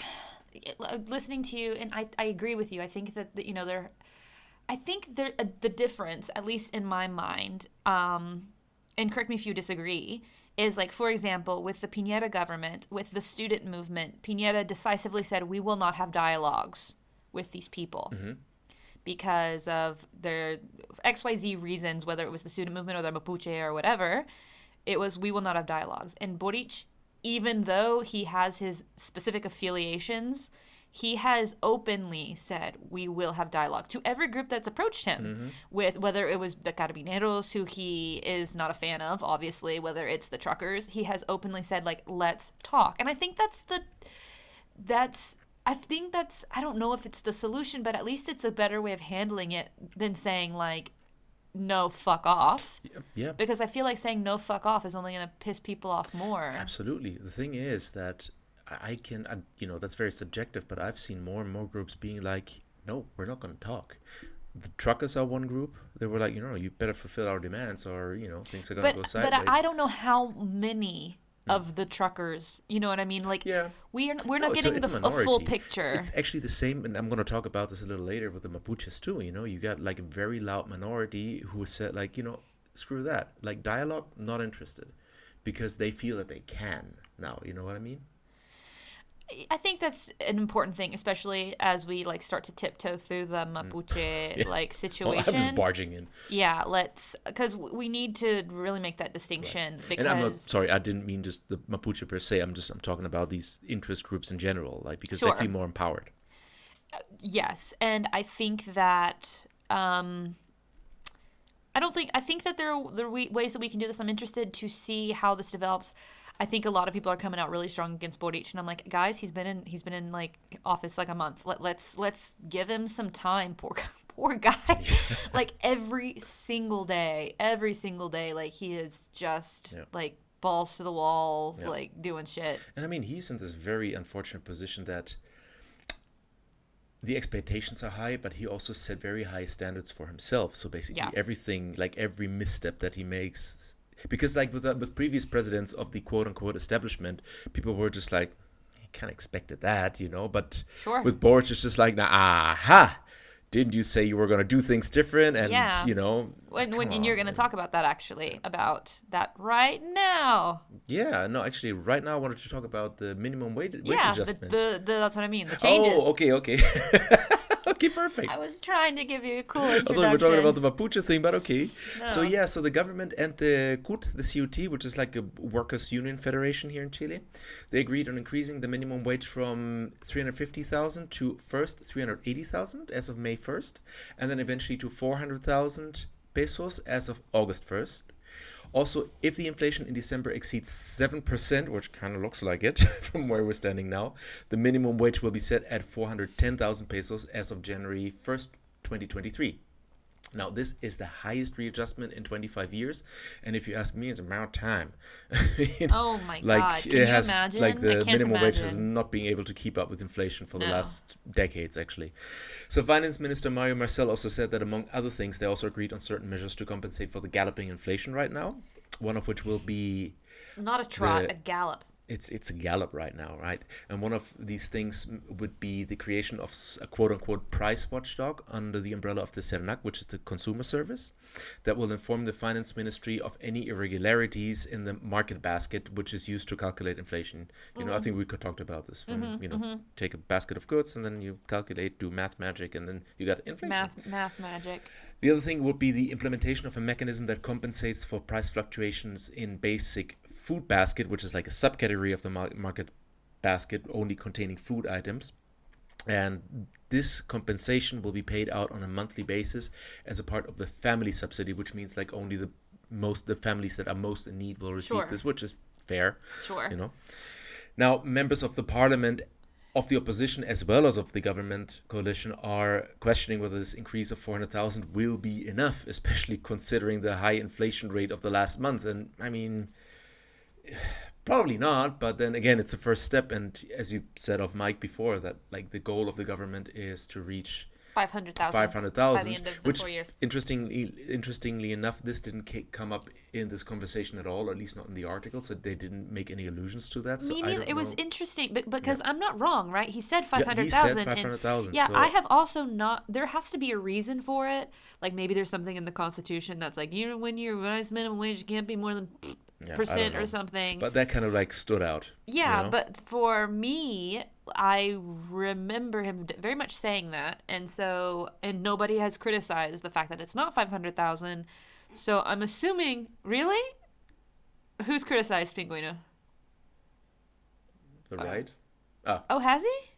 listening to you, and I agree with you. I think that, you know, the difference, at least in my mind, and correct me if you disagree, is like, for example, with the Piñera government, with the student movement, Piñera decisively said, we will not have dialogues with these people because of their XYZ reasons, whether it was the student movement or the Mapuche or whatever. It was, we will not have dialogues. And Boric, even though he has his specific affiliations, he has openly said, we will have dialogue to every group that's approached him, with whether it was the Carabineros, who he is not a fan of, obviously, whether it's the truckers. He has openly said, like, let's talk. And I think I don't know if it's the solution, but at least it's a better way of handling it than saying, like, no, fuck off. Yeah. Because I feel like saying no, fuck off is only going to piss people off more. Absolutely. The thing is that you know, that's very subjective, but I've seen more and more groups being like, no, we're not going to talk. The truckers are one group. They were like, you know, you better fulfill our demands or, you know, things are going to go sideways. But I don't know how many of the truckers. You know what I mean? Like, Yeah. we're No, not it's getting a a full minority. picture. It's actually the same, and I'm going to talk about this a little later with the Mapuches too. You got like a very loud minority who said like, screw that. Like dialogue, not interested, because they feel that they can now. You know what I mean? I think that's an important thing, especially as we like start to tiptoe through the Mapuche like Oh, situation. I'm just barging in. Yeah, because we need to really make that distinction because And I'm not sorry. I didn't mean just the Mapuche per se. I'm talking about these interest groups in general, like because Sure. they feel more empowered. yes, and I think that I think that there are ways that we can do this. I'm interested to see how this develops. I think a lot of people are coming out really strong against Boric, and I'm like, guys, he's been in like office like a month. Let's give him some time. Poor guy. Like every single day, like he is just like balls to the walls, like doing shit. And I mean, he's in this very unfortunate position that the expectations are high, but he also set very high standards for himself. So basically everything, like every misstep that he makes, because like with previous presidents of the quote unquote establishment, people were just like, I kind of expected that, but Sure. with Boric, it's just like, aha, didn't you say you were going to do things different? And, And you're going to talk about that actually, about that right now. Yeah, no, actually, right now I wanted to talk about the minimum wage adjustment. That's what I mean, the changes. Oh, okay. Okay, perfect. I was trying to give you a cool I introduction. thought we were talking about the Mapuche thing, but okay. No. So the government and the CUT, which is like a workers' union federation here in Chile, they agreed on increasing the minimum wage from 350,000 to first 380,000 as of May 1st, and then eventually to 400,000 pesos as of August 1st. Also, if the inflation in December exceeds 7%, which kind of looks like it from where we're standing now, the minimum wage will be set at 410,000 pesos as of January 1st, 2023. Now, this is the highest readjustment in 25 years, and if you ask me, it's about time. Oh my God! Can you imagine? Like the I can't minimum wage has imagine. not been able to keep up with inflation for the last decades, actually. So, Finance Minister Mario Marcel also said that, among other things, they also agreed on certain measures to compensate for the galloping inflation right now. One of which will be Not a trot, a gallop. it's a gallop right now, right? And one of these things would be the creation of a quote-unquote price watchdog under the umbrella of the CERNAC, which is the consumer service, that will inform the finance ministry of any irregularities in the market basket, which is used to calculate inflation. I think we could talk about this. Take a basket of goods and then you calculate, do math magic, and then you got inflation. Math magic. The other thing would be the implementation of a mechanism that compensates for price fluctuations in basic food basket, which is like a subcategory of the market basket only containing food items. And this compensation will be paid out on a monthly basis as a part of the family subsidy, which means like only the families that are most in need will receive this, which is fair. Sure. Now, members of the parliament of the opposition as well as of the government coalition are questioning whether this increase of 400,000 will be enough, especially considering the high inflation rate of the last month. And I mean, probably not, but then again, it's a first step. And as you said of Mike before, that like the goal of the government is to reach 500,000 by the end of the which 4 years. interestingly enough, this didn't come up in this conversation at all, or at least not in the article, so they didn't make any allusions to that. So Me I neither. don't It was know. interesting because I'm not wrong, right? He said 500,000. He said 500,000. Yeah, so I have also not. There has to be a reason for it. Like maybe there's something in the Constitution that's like, when your rise minimum wage can't be more than I percent don't or know. something. But that kind of like stood out. Yeah, but for me, I remember him very much saying that, and nobody has criticized the fact that it's not 500,000. So I'm assuming, really, who's criticized Pinguino? The right? Oh, has he?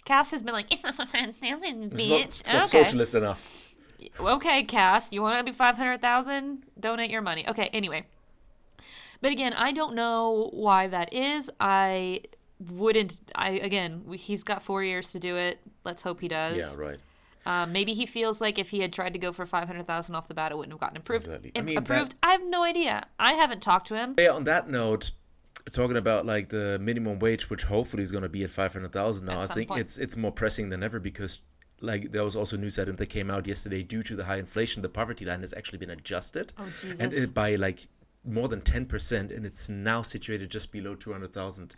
Cass has been like, it's not 500,000, It's bitch. not socialist enough. Okay, Cass, you want to be 500,000? Donate your money. Okay, anyway. But again, I don't know why that is. He's got 4 years to do it. Let's hope he does. Yeah, right. Maybe he feels like if he had tried to go for 500,000 off the bat, it wouldn't have gotten approved. Exactly. Approved? I have no idea. I haven't talked to him. Yeah, on that note, talking about like the minimum wage, which hopefully is going to be at 500,000 now, I think it's more pressing than ever because like there was also news item that came out yesterday due to the high inflation, the poverty line has actually been adjusted. Oh, Jesus. And by like more than 10%, and it's now situated just below 200,000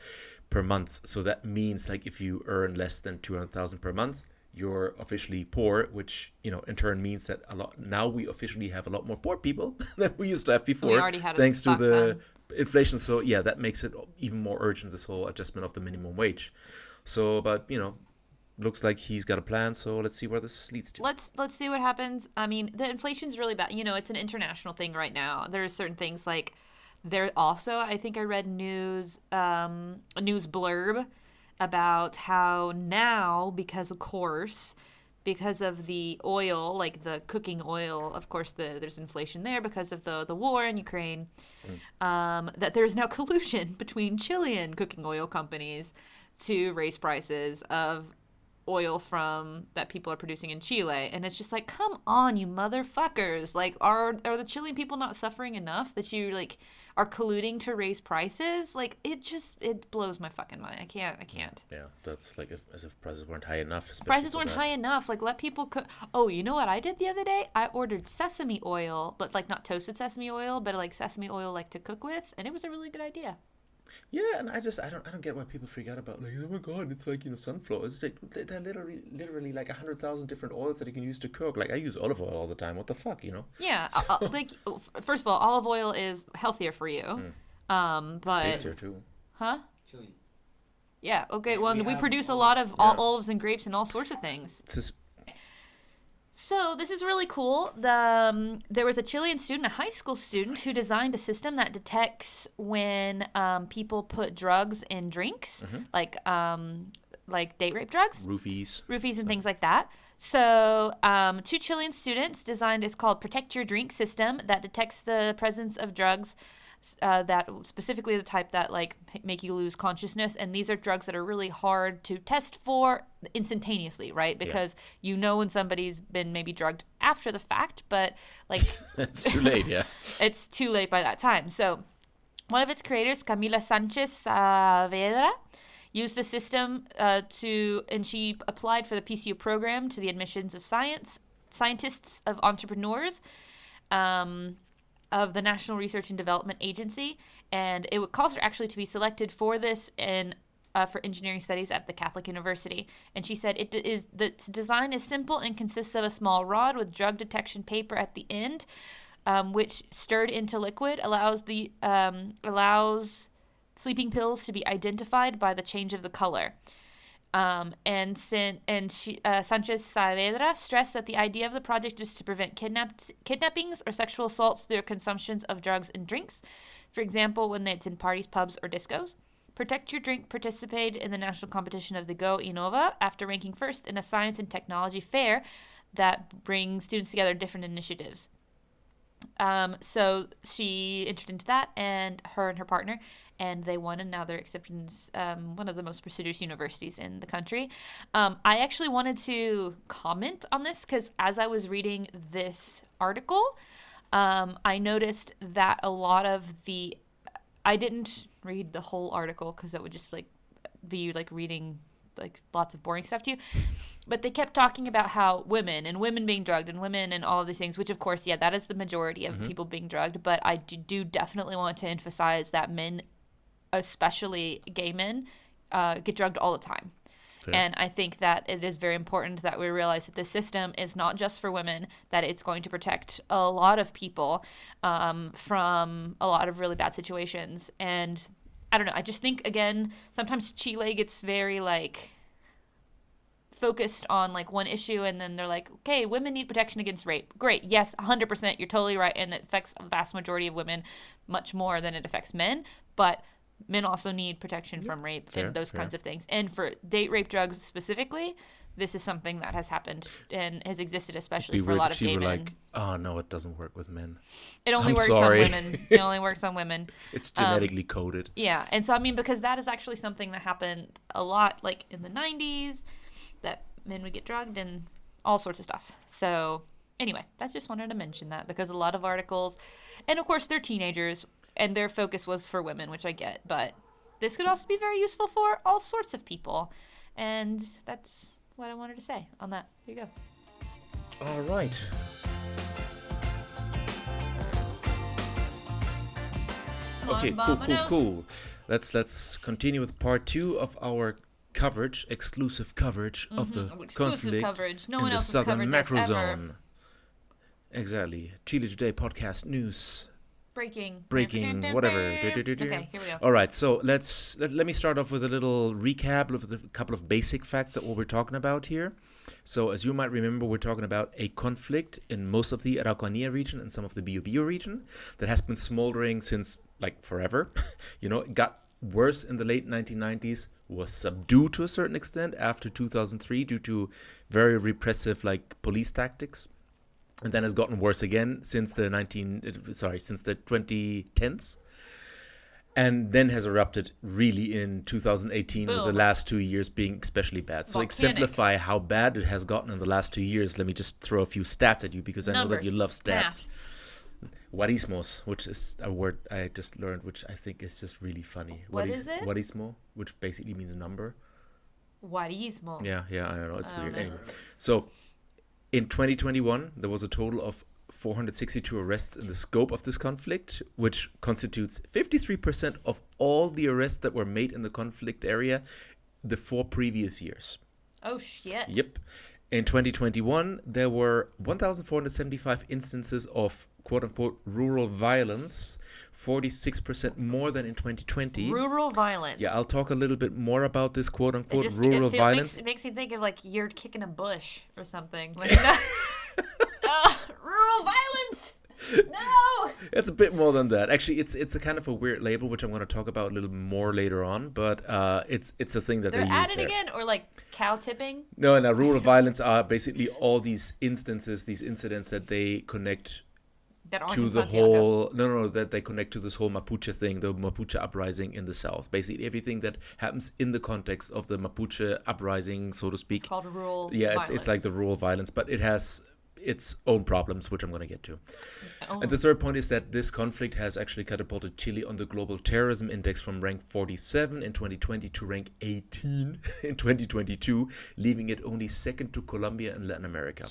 per month. So that means like if you earn less than 200,000 per month, you're officially poor, which, you know, in turn means that now we officially have a lot more poor people than we used to have before, We already had thanks to the ton. inflation. So yeah, that makes it even more urgent, this whole adjustment of the minimum wage. So, but, you know, looks like he's got a plan, so let's see where this leads to. Let's see what happens. I mean, the inflation's really bad. You know, it's an international thing right now. There's certain things like there also, I think I read a news blurb about how now, because of the oil, like the cooking oil, of course, there's inflation there because of the war in Ukraine, that there's now collusion between Chilean cooking oil companies to raise prices of oil that people are producing in Chile. And it's just like, come on, you motherfuckers. Like, are the Chilean people not suffering enough that you, like, are colluding to raise prices? Like, it blows my fucking mind. I can't. Yeah, that's like as if prices weren't high enough. Prices weren't high enough. Like, let people cook. Oh, you know what I did the other day? I ordered sesame oil, but like not toasted sesame oil, but like sesame oil like to cook with, and it was a really good idea. Yeah, and I don't get why people freak out about, like, oh my god, it's like, you know, sunflower. It's like they're literally like 100,000 different oils that you can use to cook. Like, I use olive oil all the time. What the fuck, you know? Yeah, like, first of all, olive oil is healthier for you. But it's tastier too. Huh? Chilean. Yeah. Okay. Well, we have produce a olive- lot of Yeah. olives and grapes and all sorts of things. This is So this is really cool. There was a Chilean student, a high school student, who designed a system that detects when people put drugs in drinks, like date rape drugs, roofies and things like that. So 2 Chilean students designed, it's called Protect Your Drink system, that detects the presence of drugs that specifically the type that like make you lose consciousness, and these are drugs that are really hard to test for instantaneously, right? Because you know when somebody's been maybe drugged after the fact, but like it's too late. Yeah. it's too late by that time. So one of its creators, Camila Sanchez Saavedra, used the system and she applied for the PCU program to the admissions of scientists of entrepreneurs of the National Research and Development Agency, and it would cause her actually to be selected for this for engineering studies at the Catholic University. And she said the design is simple and consists of a small rod with drug detection paper at the end, which stirred into liquid allows sleeping pills to be identified by the change of the color. Sanchez Saavedra stressed that the idea of the project is to prevent kidnappings or sexual assaults through consumptions of drugs and drinks, for example, when it's in parties, pubs, or discos. Protect Your Drink participated in the national competition of the Go Innova after ranking first in a science and technology fair that brings students together in different initiatives. So she entered into that, and her partner, and they won, and now they're accepted in one of the most prestigious universities in the country. I actually wanted to comment on this because as I was reading this article, I noticed that a lot of I didn't read the whole article because that would just like be like reading like lots of boring stuff to you. But they kept talking about how women being drugged and women and all of these things, which of course, yeah, that is the majority of people being drugged. But I do definitely want to emphasize that men, especially gay men, get drugged all the time. Fair. And I think that it is very important that we realize that this system is not just for women, that it's going to protect a lot of people from a lot of really bad situations. And I don't know, I just think, again, sometimes Chile gets very like focused on like one issue, and then they're like, okay, women need protection against rape. Great, yes, 100%, you're totally right, and it affects a vast majority of women much more than it affects men, but men also need protection from rape and those kinds of things. And for date rape drugs specifically, this is something that has happened and has existed, especially for a lot of gay men. Like, oh no, it doesn't work with men. It only works on women. It only works on women. It's genetically coded. Yeah, and so I mean, because that is actually something that happened a lot, like in the 90s, that men would get drugged and all sorts of stuff. So anyway, that's just wanted to mention that because a lot of articles, and of course they're teenagers, and their focus was for women, which I get, but this could also be very useful for all sorts of people. And that's what I wanted to say on that. There you go. All right. Okay, cool. Let's continue with part 2 of our exclusive coverage of the conflict coverage. No in one the else has southern covered macro this ever. zone. Exactly. Chile Today podcast news. Breaking, whatever. Okay, here we go. All right, so let me start off with a little recap of a couple of basic facts that what we're talking about here. So as you might remember, we're talking about a conflict in most of the Araucanía region and some of the Biobío region that has been smoldering since like forever. It got worse in the late 1990s, was subdued to a certain extent after 2003 due to very repressive like police tactics. And then has gotten worse again since the 2010s. And then has erupted really in 2018 with the last 2 years being especially bad. So exemplify how bad it has gotten in the last 2 years, let me just throw a few stats at you because I know that you love stats. Guarismos, which is a word I just learned, which I think is just really funny. What is it? Guarismo, which basically means number. Guarismo. Yeah, I don't know. It's weird. Anyway, so in 2021, there was a total of 462 arrests in the scope of this conflict, which constitutes 53% of all the arrests that were made in the conflict area the 4 previous years. Oh, shit. Yep. In 2021, there were 1,475 instances of quote-unquote rural violence, 46% more than in 2020. Rural violence. Yeah, I'll talk a little bit more about this quote-unquote rural violence. It makes me think of like you're kicking a bush or something. Like rural violence. No. It's a bit more than that. Actually, it's a kind of a weird label, which I'm going to talk about a little more later on. But it's a thing that they use there. They're at it again, or like cow tipping. No, rural violence are basically all these incidents that they connect to the whole. That they connect to this whole Mapuche thing, the Mapuche uprising in the south. Basically, everything that happens in the context of the Mapuche uprising, so to speak. It's called rural. Yeah, violence. It's like the rural violence, but it has its own problems, which I'm going to get to. And the third point is that this conflict has actually catapulted Chile on the global terrorism index from rank 47 in 2020 to rank 18 in 2022, leaving it only second to Colombia and Latin America.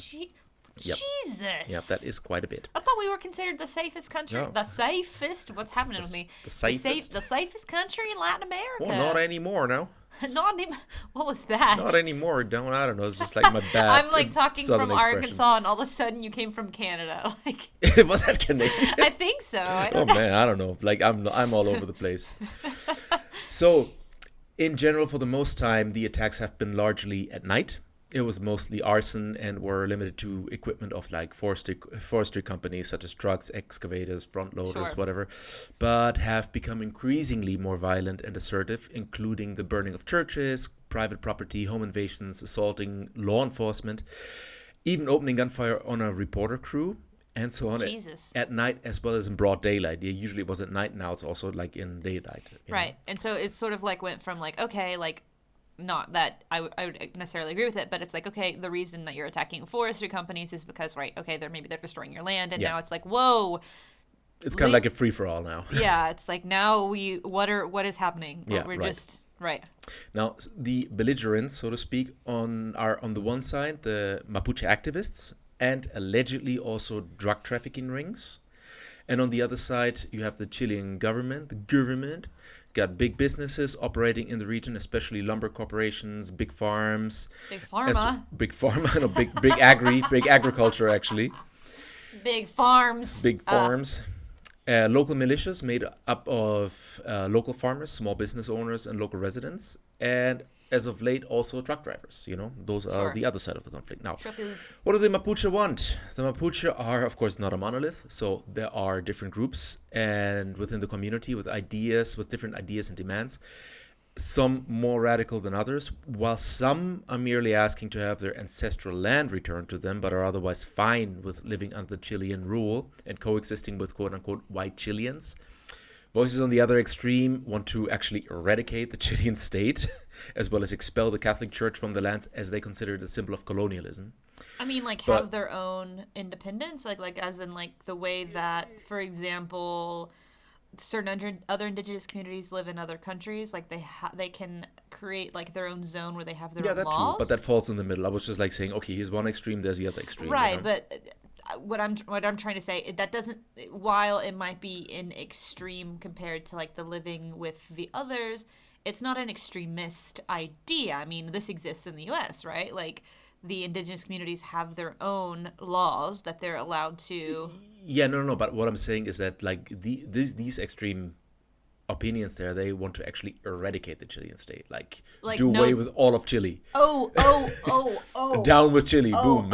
Yep. Jesus. Yeah, that is quite a bit. I thought we were considered the safest country. No. The safest? What's happening with me? The safest? The safest country in Latin America. Well, not anymore now. Not anymore. What was that? Not anymore. I don't know. It's just like my bad. I'm like talking Southern from expression. Arkansas, and all of a sudden you came from Canada. Like, was that Canadian? I think so. I don't know. Man, I don't know. Like I'm all over the place. So, in general, for the most time, the attacks have been largely at night. It was mostly arson and were limited to equipment of like forestry companies such as trucks, excavators, front loaders, whatever, but have become increasingly more violent and assertive, including the burning of churches, private property, home invasions, assaulting law enforcement, even opening gunfire on a reporter crew, and so on. Jesus. At night as well as in broad daylight. Yeah, usually it was at night, now it's also like in daylight. Right. And so it sort of like went from like, okay, like, not that I would necessarily agree with it, but it's like, okay, the reason that you're attacking forestry companies is because, right, okay, they're destroying your land, and now it's like, whoa. It's kind of like a free-for-all now. Yeah, it's like now what is happening? Yeah, we're right. just, right. Now, the belligerents, so to speak, are on the one side the Mapuche activists and allegedly also drug trafficking rings. And on the other side, you have the Chilean government, got big businesses operating in the region, especially lumber corporations, big farms. Big pharma. Big pharma, no, big agriculture actually. Big farms. Big farms. Local militias made up of local farmers, small business owners, and local residents. And as of late, also truck drivers. Those are the other side of the conflict. Now, what do the Mapuche want? The Mapuche are, of course, not a monolith. So there are different groups and within the community with different ideas and demands. Some more radical than others, while some are merely asking to have their ancestral land returned to them, but are otherwise fine with living under Chilean rule and coexisting with quote-unquote white Chileans. Voices on the other extreme want to actually eradicate the Chilean state, as well as expel the Catholic Church from the lands as they consider it a symbol of colonialism. I mean, have their own independence, like as in like the way that, for example, certain other indigenous communities live in other countries. Like they can create like their own zone where they have their own laws. True, but that falls in the middle. I was just like saying, okay, here's one extreme, there's the other extreme. Right, but what I'm trying to say, that doesn't, while it might be an extreme compared to like the living with the others, it's not an extremist idea. I mean, this exists in the US, right? Like the indigenous communities have their own laws that they're allowed to. Yeah, no. But what I'm saying is that like these extreme opinions there, they want to actually eradicate the Chilean state, like do away with all of Chile. Oh. Down with Chile, boom.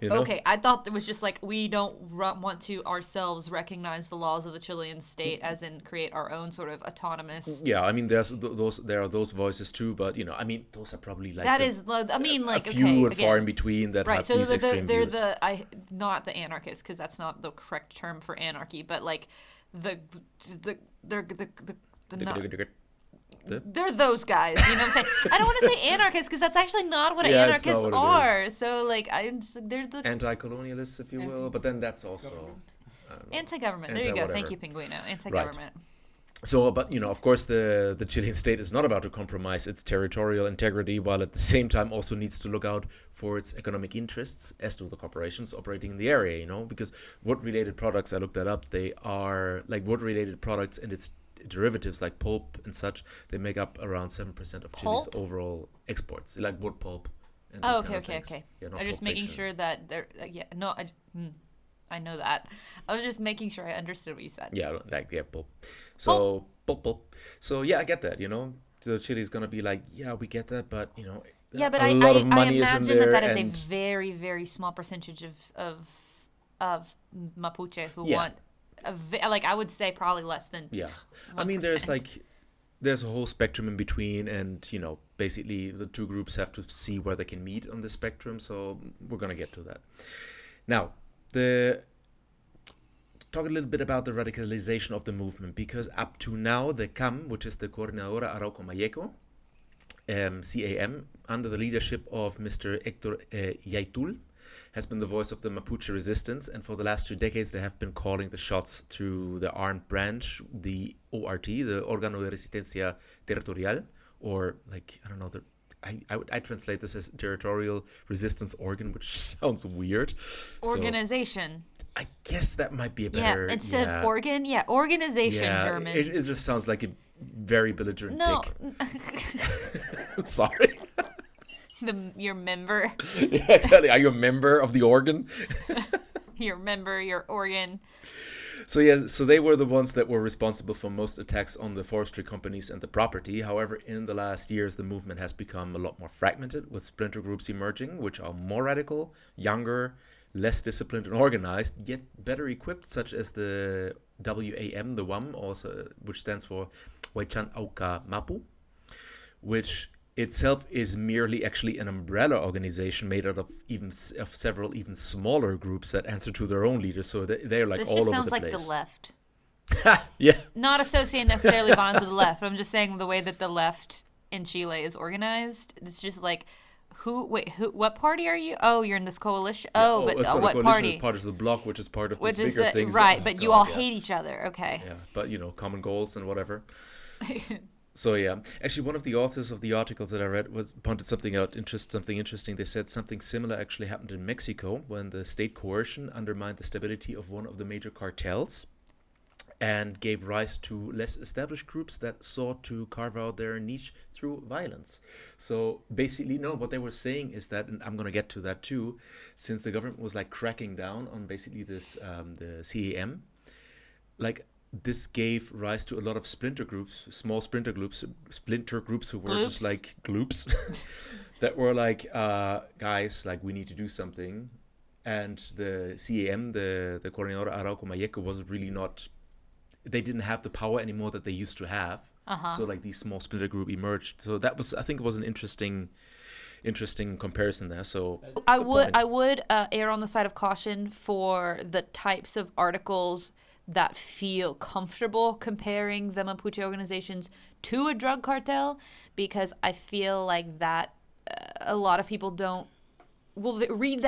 You know? Okay. I thought it was just like we don't want to ourselves recognize the laws of the Chilean state, as in create our own sort of autonomous. Yeah, I mean, there are those voices too, but you know, I mean, those are probably like like a few okay, and far in between that right. have So these extreme they're views. not the anarchists, because that's not the correct term for anarchy, but like they're those guys, you know what I'm saying? I don't want to say anarchists because that's actually not what it's not anarchists what it are. So like they're the Anti-colonialists, if you will, but then that's also I don't know, anti-government. There you go. Thank you, Pinguino. Anti-government. So, but you know, of course, the Chilean state is not about to compromise its territorial integrity, while at the same time also needs to look out for its economic interests, as do the corporations operating in the area. You know, because wood-related products, I looked that up, they are like wood-related products and its derivatives like pulp and such. They make up around 7% of Chile's overall exports, like wood pulp. And these kind of things. Okay. Yeah, I'm just making sure that they're I know that. I was just making sure I understood what you said. Yeah, like pulp. So pulp. So yeah, I get that. You know, so Chile's gonna be like, yeah, we get that, but you know, yeah, but a lot of money is in imagine there, that is and a very, very small percentage of Mapuche who Yeah. want like I would say probably less than. yeah. I mean, 1%. there's a whole spectrum in between, and you know, basically the two groups have to see where they can meet on the spectrum. So we're gonna get to that. Now, talk a little bit about the radicalization of the movement, because up to now the CAM, which is the Coordinadora Arauco-Mayeco, CAM, under the leadership of Mr. Héctor Yaitul, has been the voice of the Mapuche resistance, and for the last 2 decades they have been calling the shots through the armed branch, the ORT, the Órgano de Resistencia Territorial, or like, I don't know, I translate this as territorial resistance organ, which sounds weird. Organization. So I guess that might be a better... Yeah, instead of organ, organization, German. It just sounds like a very belligerent dick. I'm sorry. Your member. Yeah, tell you, are you a member of the organ? Your organ. So yeah, so they were the ones that were responsible for most attacks on the forestry companies and the property. However, in the last years, the movement has become a lot more fragmented, with splinter groups emerging, which are more radical, younger, less disciplined and organized, yet better equipped, such as the WAM, the WAM, also, which stands for Waichan Auca Mapu, which itself is merely actually an umbrella organization made out of several even smaller groups that answer to their own leaders. So they're like all over the place. This just sounds like the left. Yeah. Not associating necessarily bonds with the left. But I'm just saying the way that the left in Chile is organized. It's just like, what party are you? Oh, you're in this coalition. Yeah. But what party? Is part of the bloc, which is part of this Which bigger is thing. right, but you all hate each other. Okay. Yeah, but you know, common goals and whatever. So yeah, actually, one of the authors of the articles that I read pointed something interesting. They said something similar actually happened in Mexico when the state coercion undermined the stability of one of the major cartels, and gave rise to less established groups that sought to carve out their niche through violence. So basically, no, what they were saying is that, and I'm gonna get to that too, since the government was like cracking down on basically this the CAM, like. This gave rise to a lot of splinter groups, small splinter groups who were just like gloops that were like, guys, like we need to do something. And the CAM, the Coordinadora Arauco-Mayeco, was really not, they didn't have the power anymore that they used to have. So like these small splinter group emerged. So that was, I think it was an interesting comparison there. So I would err on the side of caution for the types of articles that feel comfortable comparing the Mapuche organizations to a drug cartel, because I feel like that a lot of people will read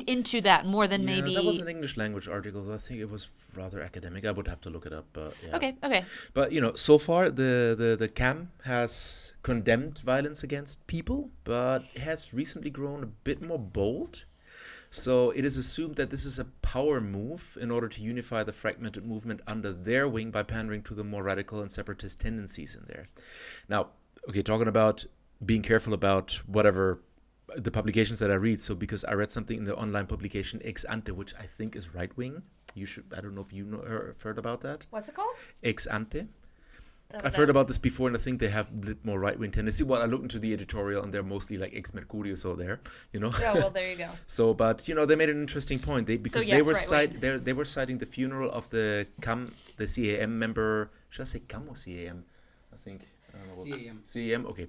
into that more than maybe. That was an English language article, so I think it was rather academic. I would have to look it up, but yeah. Okay. But you know, so far the CAM has condemned violence against people, but has recently grown a bit more bold. So it is assumed that this is a power move in order to unify the fragmented movement under their wing by pandering to the more radical and separatist tendencies in there. Now, okay, talking about being careful about whatever the publications that I read. So because I read something in the online publication Ex Ante, which I think is right wing. I don't know if you heard about that. What's it called? Ex Ante. I've heard about this before, and I think they have a bit more right-wing tendency. Well, I looked into the editorial, and they're mostly like ex Mercurio, so there, Oh, well, there you go. So, but they made an interesting point. They were citing the funeral of the CAM member. Should I say CAM or CAM? I think. I don't know CAM. CAM. Okay.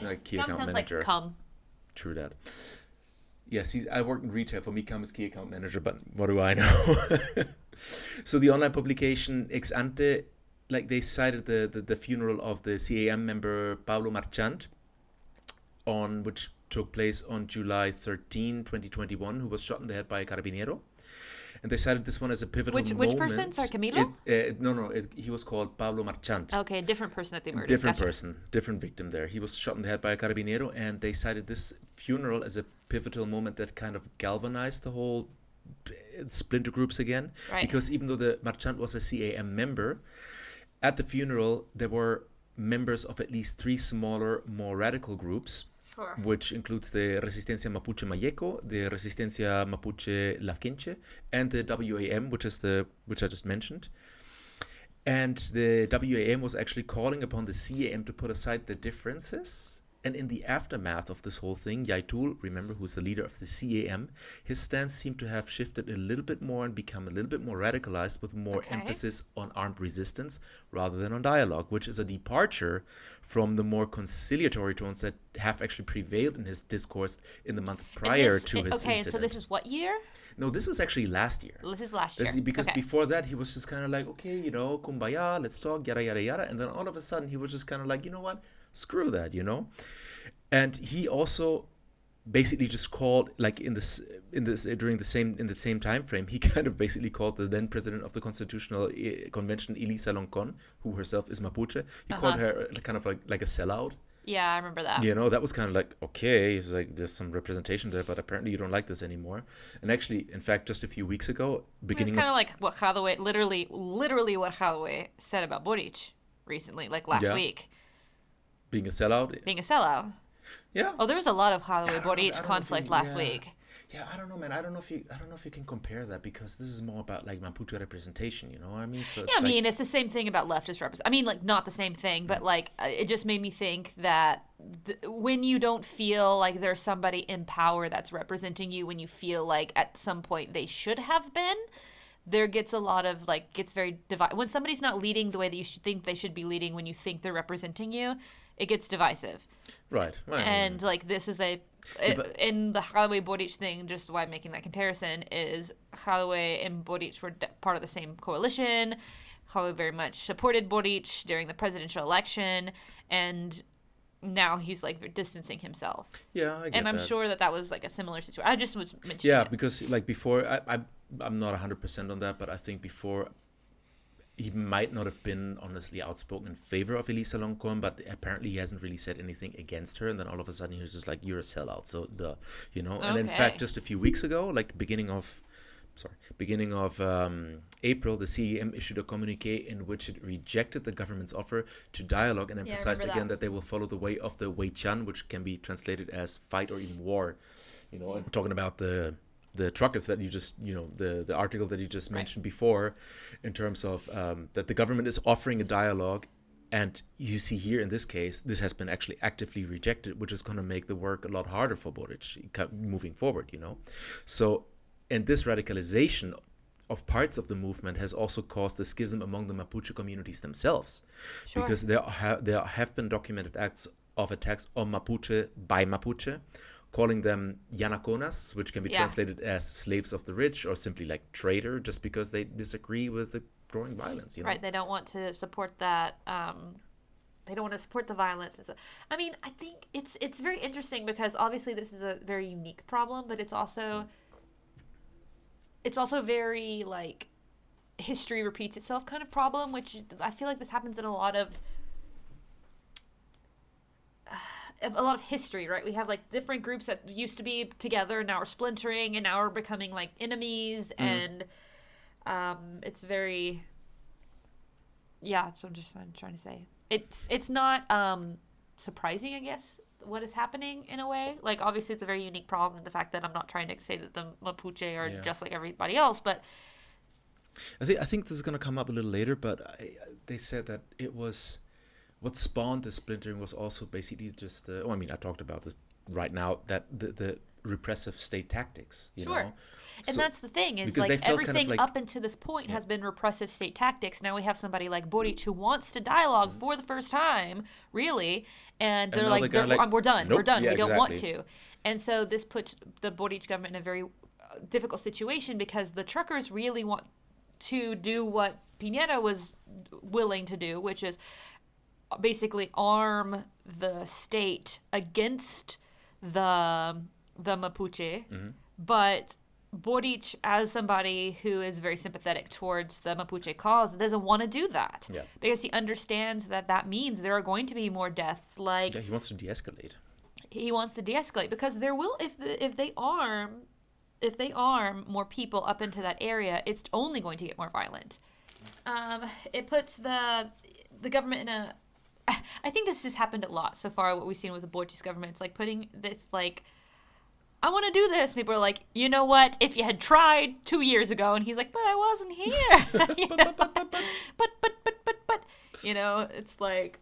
Like key account manager. Like cum. True that. Yes, I work in retail. For me, CAM is key account manager, but what do I know? So the online publication Ex Ante. Like they cited the funeral of the CAM member Pablo Marchant, which took place on July 13, 2021, who was shot in the head by a carabinero. And they cited this one as a pivotal moment. Which person? Sorry, Camilo? He was called Pablo Marchant. Okay, different person that they murdered. Different person, different victim there. He was shot in the head by a carabinero, and they cited this funeral as a pivotal moment that kind of galvanized the whole splinter groups again. Right. Because even though the Marchant was a CAM member, at the funeral, there were members of at least 3 smaller, more radical groups, Sure. which includes the Resistencia Mapuche Mayeco, the Resistencia Mapuche Lafquenche, and the WAM, which I just mentioned. And the WAM was actually calling upon the CAM to put aside the differences. And in the aftermath of this whole thing, Yaitul, remember, who's the leader of the CAM, his stance seemed to have shifted a little bit more and become a little bit more radicalized with more emphasis on armed resistance rather than on dialogue, which is a departure from the more conciliatory tones that have actually prevailed in his discourse in the month prior to his incident. So this is what year? No, this was actually last year. This is last year. Because before that, he was just kind of like, okay, kumbaya, let's talk, yada, yada, yada. And then all of a sudden, he was just kind of like, you know what? Screw that, And he also basically just called, like during the same time frame, he kind of basically called the then president of the Constitutional Convention, Elisa Loncon, who herself is Mapuche. He called her kind of like a sellout. Yeah, I remember that. That was kind of like, okay, it's like there's some representation there, but apparently you don't like this anymore. And actually, in fact, just a few weeks ago, it's kind of like what Hathaway, literally what Hathaway said about Boric recently, like last week. Being a sellout. Yeah. Oh, there was a lot of Hathaway Boric conflict last week. Yeah, I don't know, man. I don't know if you can compare that, because this is more about like Mapuche representation. You know what I mean? So it's the same thing about leftist representation. I mean, like not the same thing, but like it just made me think that when you don't feel like there's somebody in power that's representing you, when you feel like at some point they should have been, there gets a lot of gets very divided. When somebody's not leading the way that you should think they should be leading, when you think they're representing you, it gets divisive. Right. And this is in the Hathaway Boric thing, just why I'm making that comparison is Hathaway and Boric were part of the same coalition. Hathaway very much supported Boric during the presidential election, and now he's distancing himself. Yeah, I get and I'm that. sure that was a similar situation. I just was mentioning it. Because before, I'm not 100% on that, but I think before he might not have been honestly outspoken in favor of Elisa Loncon, but apparently he hasn't really said anything against her, and then all of a sudden he was just like, you're a sellout, so And in fact, just a few weeks ago, beginning of April, the CEM issued a communique in which it rejected the government's offer to dialogue and emphasized again that they will follow the way of the Wei Chan, which can be translated as fight or even war. And talking about the truckers that you just, the article that you just mentioned before, in terms of that the government is offering a dialogue, and you see here in this case, this has been actually actively rejected, which is going to make the work a lot harder for Boric moving forward, So, and this radicalization of parts of the movement has also caused a schism among the Mapuche communities themselves. Sure. Because there have been documented acts of attacks on Mapuche by Mapuche, calling them Yanaconas, which can be translated as slaves of the rich, or simply traitor, just because they disagree with the growing violence. Right, they don't want to support that. They don't want to support the violence. I think it's very interesting, because obviously this is a very unique problem, but it's also very history repeats itself kind of problem, which I feel like this happens in a lot of a lot of history, right? We have like different groups that used to be together and now are splintering and now are becoming like enemies, and it's very, yeah. So I'm trying to say it's not surprising, I guess, what is happening in a way. Like obviously it's a very unique problem. The fact that I'm not trying to say that the Mapuche are just like everybody else, but I think this is gonna come up a little later. But they said that it was. What spawned the splintering was also basically just I talked about this right now, that the repressive state tactics, you know? And so, that's the thing, is like everything kind of like, up until this point has been repressive state tactics. Now we have somebody like Boric who wants to dialogue for the first time, really, and they're like, we're done, nope. we're done, yeah, we don't exactly. want to. And so this puts the Boric government in a very difficult situation, because the truckers really want to do what Piñera was willing to do, which is basically arm the state against the Mapuche, but Boric, as somebody who is very sympathetic towards the Mapuche cause, doesn't want to do that, because he understands that means there are going to be more deaths. Like he wants to de-escalate. He wants to de-escalate, because there will, if they arm more people up into that area, it's only going to get more violent. It puts the government in a. I think this has happened a lot so far, what we've seen with the Borges government. It's like putting this, like, I want to do this. People are like, you know what? If you had tried 2 years ago, and he's like, but I wasn't here. But, you know, it's like,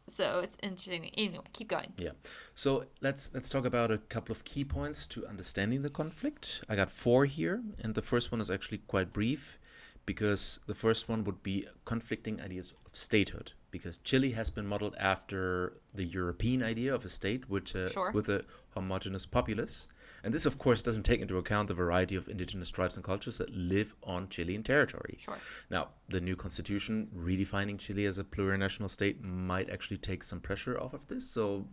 so it's interesting. Anyway, keep going. Yeah. So let's talk about a couple of key points to understanding the conflict. I got 4 here, and the first one is actually quite brief, because the first one would be conflicting ideas of statehood. Because Chile has been modeled after the European idea of a state, which with a homogeneous populace. And this, of course, doesn't take into account the variety of indigenous tribes and cultures that live on Chilean territory. Sure. Now, the new constitution redefining Chile as a plurinational state might actually take some pressure off of this. So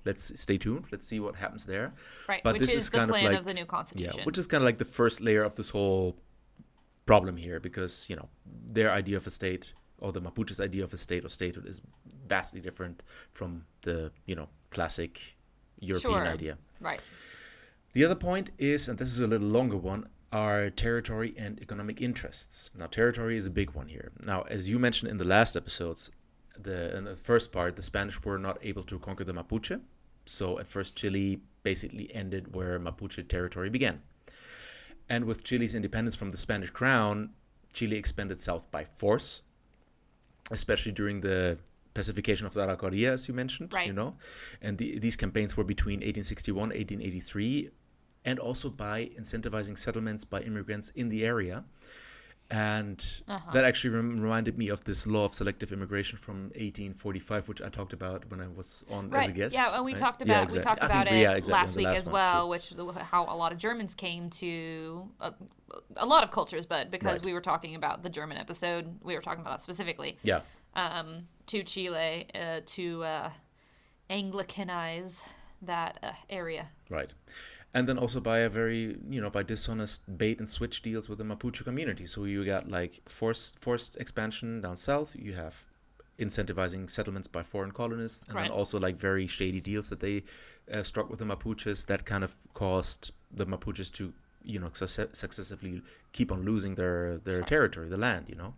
let's stay tuned. Let's see what happens there. Right, but which this is the kind plan of, like, of the new constitution. Yeah, which is kind of like the first layer of this whole problem here, because, you know, their idea of a state, or the Mapuche's idea of a state or statehood, is vastly different from the, you know, classic European idea. Right. The other point is, and this is a little longer one, are territory and economic interests. Now, territory is a big one here. Now, as you mentioned in the last episodes, in the first part, the Spanish were not able to conquer the Mapuche. So at first, Chile basically ended where Mapuche territory began. And with Chile's independence from the Spanish crown, Chile expanded south by force, especially during the pacification of the Araucanía, as you mentioned, you know. And these campaigns were between 1861 and 1883, and also by incentivizing settlements by immigrants in the area. And that actually reminded me of this law of selective immigration from 1845, which I talked about when I was on as a guest. Yeah, and we talked about it last week as well, which how a lot of Germans came to a lot of cultures, but because we were talking about the German episode, we were talking about it specifically. Yeah. To Chile to Anglicanize that area. Right. And then also by a very, you know, by dishonest bait and switch deals with the Mapuche community. So you got like forced expansion down south. You have incentivizing settlements by foreign colonists, and then also like very shady deals that they struck with the Mapuches that kind of caused the Mapuches to, you know, successively keep on losing their territory, the land, you know.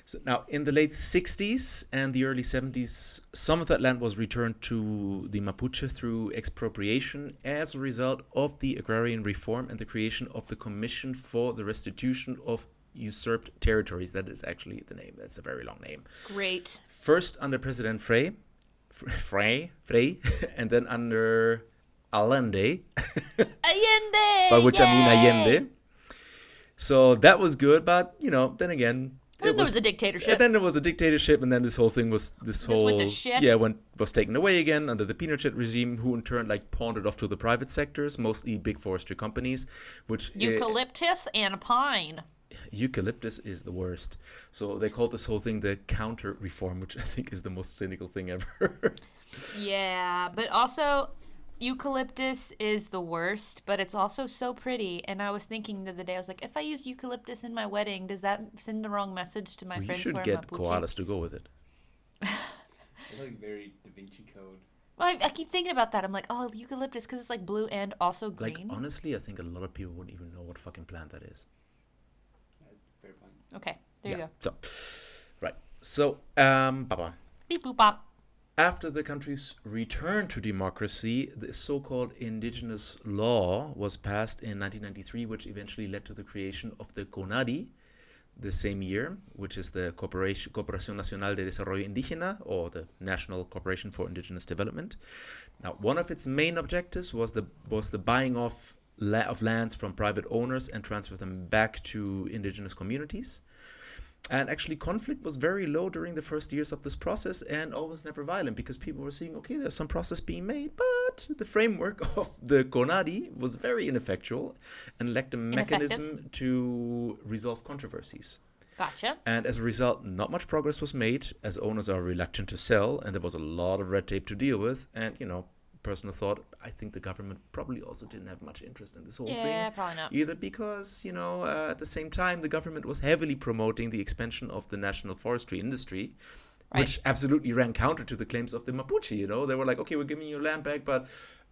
So now, in the late 60s and the early 70s, some of that land was returned to the Mapuche through expropriation as a result of the agrarian reform and the creation of the Commission for the Restitution of Usurped Territories. That is actually the name. That's a very long name. Great. First under President Frey, and then under Allende. Allende! By which I mean Allende. So that was good, but, you know, then again... There was a dictatorship. And then there was a dictatorship, and then this whole thing was went to shit. Was taken away again under the Pinochet regime, who in turn like pawned it off to the private sectors, mostly big forestry companies, which eucalyptus and pine. Eucalyptus is the worst. So they called this whole thing the counter reform, which I think is the most cynical thing ever. Yeah, but also eucalyptus is the worst, but it's also so pretty. And I was thinking the other day, I was like, if I use eucalyptus in my wedding, does that send the wrong message to my friends who are You should get Mapuche? koalas to go with it. It's like very Da Vinci Code. Well, I keep thinking about that. I'm like, oh, eucalyptus, because it's like blue and also green. Like, honestly, I think a lot of people wouldn't even know what fucking plant that is. Fair point. Okay, there you go. So, right. So, Baba. Beep boop bop. After the country's return to democracy, the so-called indigenous law was passed in 1993, which eventually led to the creation of the CONADI the same year, which is the Cooperación Nacional de Desarrollo Indígena, or the National Corporation for Indigenous Development. Now, one of its main objectives was the buying of lands from private owners and transfer them back to indigenous communities. And actually, conflict was very low during the first years of this process and almost never violent, because people were seeing, okay, there's some process being made, but the framework of the CONADI was very ineffectual and lacked a mechanism to resolve controversies. Gotcha. And as a result, not much progress was made, as owners are reluctant to sell, and there was a lot of red tape to deal with. And, personal thought, I think the government probably also didn't have much interest in this whole thing. Yeah, probably not. Either because, at the same time, the government was heavily promoting the expansion of the national forestry industry, which absolutely ran counter to the claims of the Mapuche, They were like, okay, we're giving you land back, but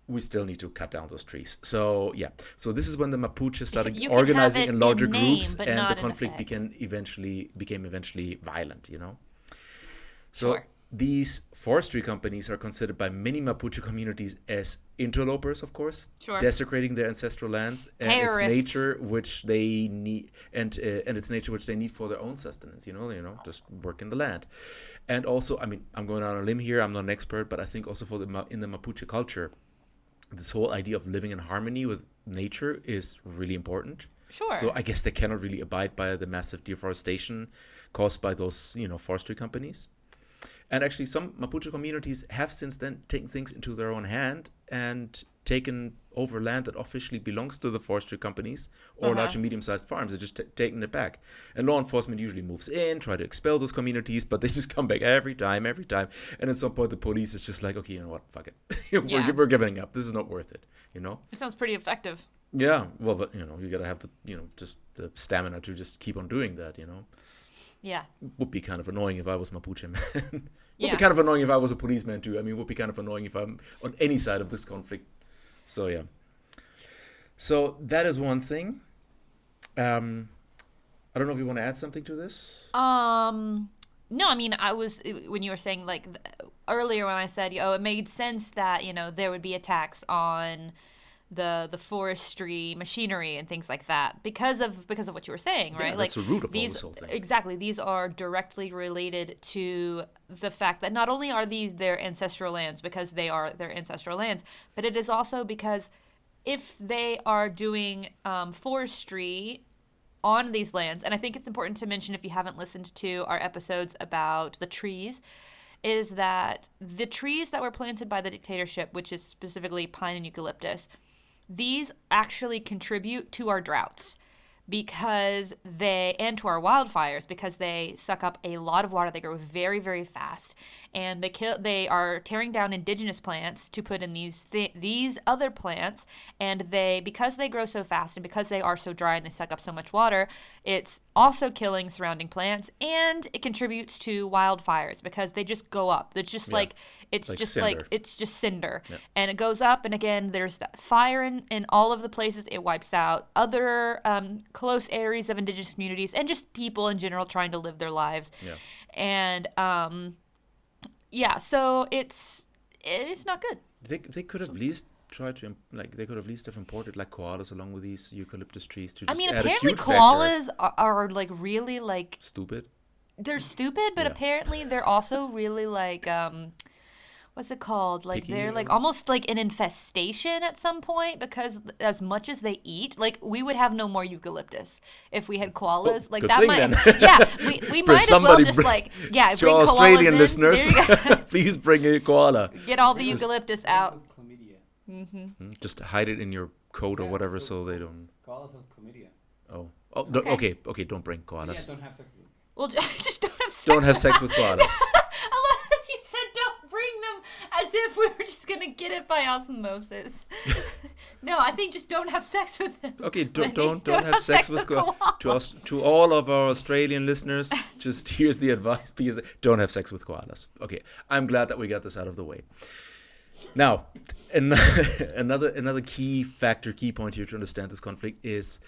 we still need to cut down those trees. So, yeah. So this is when the Mapuche started organizing in larger groups, and the conflict became eventually violent, So Sure. These forestry companies are considered by many Mapuche communities as interlopers, of course, desecrating their ancestral lands and Terrorists. its nature, which they need, and its nature, which they need for their own sustenance. Just work in the land. And also, I mean, I'm going out on a limb here. I'm not an expert, but I think also in the Mapuche culture, this whole idea of living in harmony with nature is really important. Sure. So I guess they cannot really abide by the massive deforestation caused by those, forestry companies. And actually, some Mapuche communities have since then taken things into their own hand and taken over land that officially belongs to the forestry companies or large and medium-sized farms. They're just taking it back. And law enforcement usually moves in, try to expel those communities, but they just come back every time. And at some point, the police is just like, okay, you know what, fuck it. We're giving up. This is not worth it, It sounds pretty effective. Yeah, well, but, you got to have the, just the stamina to just keep on doing that, Yeah. Would be kind of annoying if I was Mapuche man. Yeah. Would be kind of annoying if I was a policeman too. I mean, would be kind of annoying if I'm on any side of this conflict. So yeah. So that is one thing. I don't know if you want to add something to this. No, I mean, when you were saying, like, earlier when I said, it made sense that, there would be attacks on the forestry machinery and things like that because of what you were saying, right? Yeah, that's the root of all this whole thing. Exactly. These are directly related to the fact that not only are these their ancestral lands because they are their ancestral lands, but it is also because if they are doing forestry on these lands, and I think it's important to mention, if you haven't listened to our episodes about the trees, is that the trees that were planted by the dictatorship, which is specifically pine and eucalyptus, these actually contribute to our droughts and to our wildfires because they suck up a lot of water. They grow very, very fast, and they are tearing down indigenous plants to put in these other plants, and because they grow so fast and because they are so dry and they suck up so much water, it's also killing surrounding plants, and it contributes to wildfires because they just go up. It's just it's just cinder, and it goes up, and again, there's that fire in all of the places. It wipes out other close areas of indigenous communities and just people in general trying to live their lives. Yeah. And so it's not good. They could have at least tried to they could have at least have imported like koalas along with these eucalyptus trees to just add apparently a cute koalas are like really like stupid. They're stupid, but apparently they're also really like what's it called? Like Picky, they're like almost like an infestation at some point because as much as they eat, like we would have no more eucalyptus if we had koalas. Like good that thing, might, then. we might as well just bring to our Australian koalas listeners, in. please bring a koala. Get all the eucalyptus out. Chlamydia. Just hide it in your coat or whatever so they don't. Koalas have chlamydia. Oh, okay. Don't bring koalas. Yeah, don't have sex with them. Well, just don't have sex. Don't have sex with koalas. I love that you said don't bring them as if we were just gonna get it by osmosis. No, I think just don't have sex with them. Okay, don't have sex with koalas. To all of our Australian listeners, just here's the advice: don't have sex with koalas. Okay, I'm glad that we got this out of the way. Now, another key point here to understand this conflict is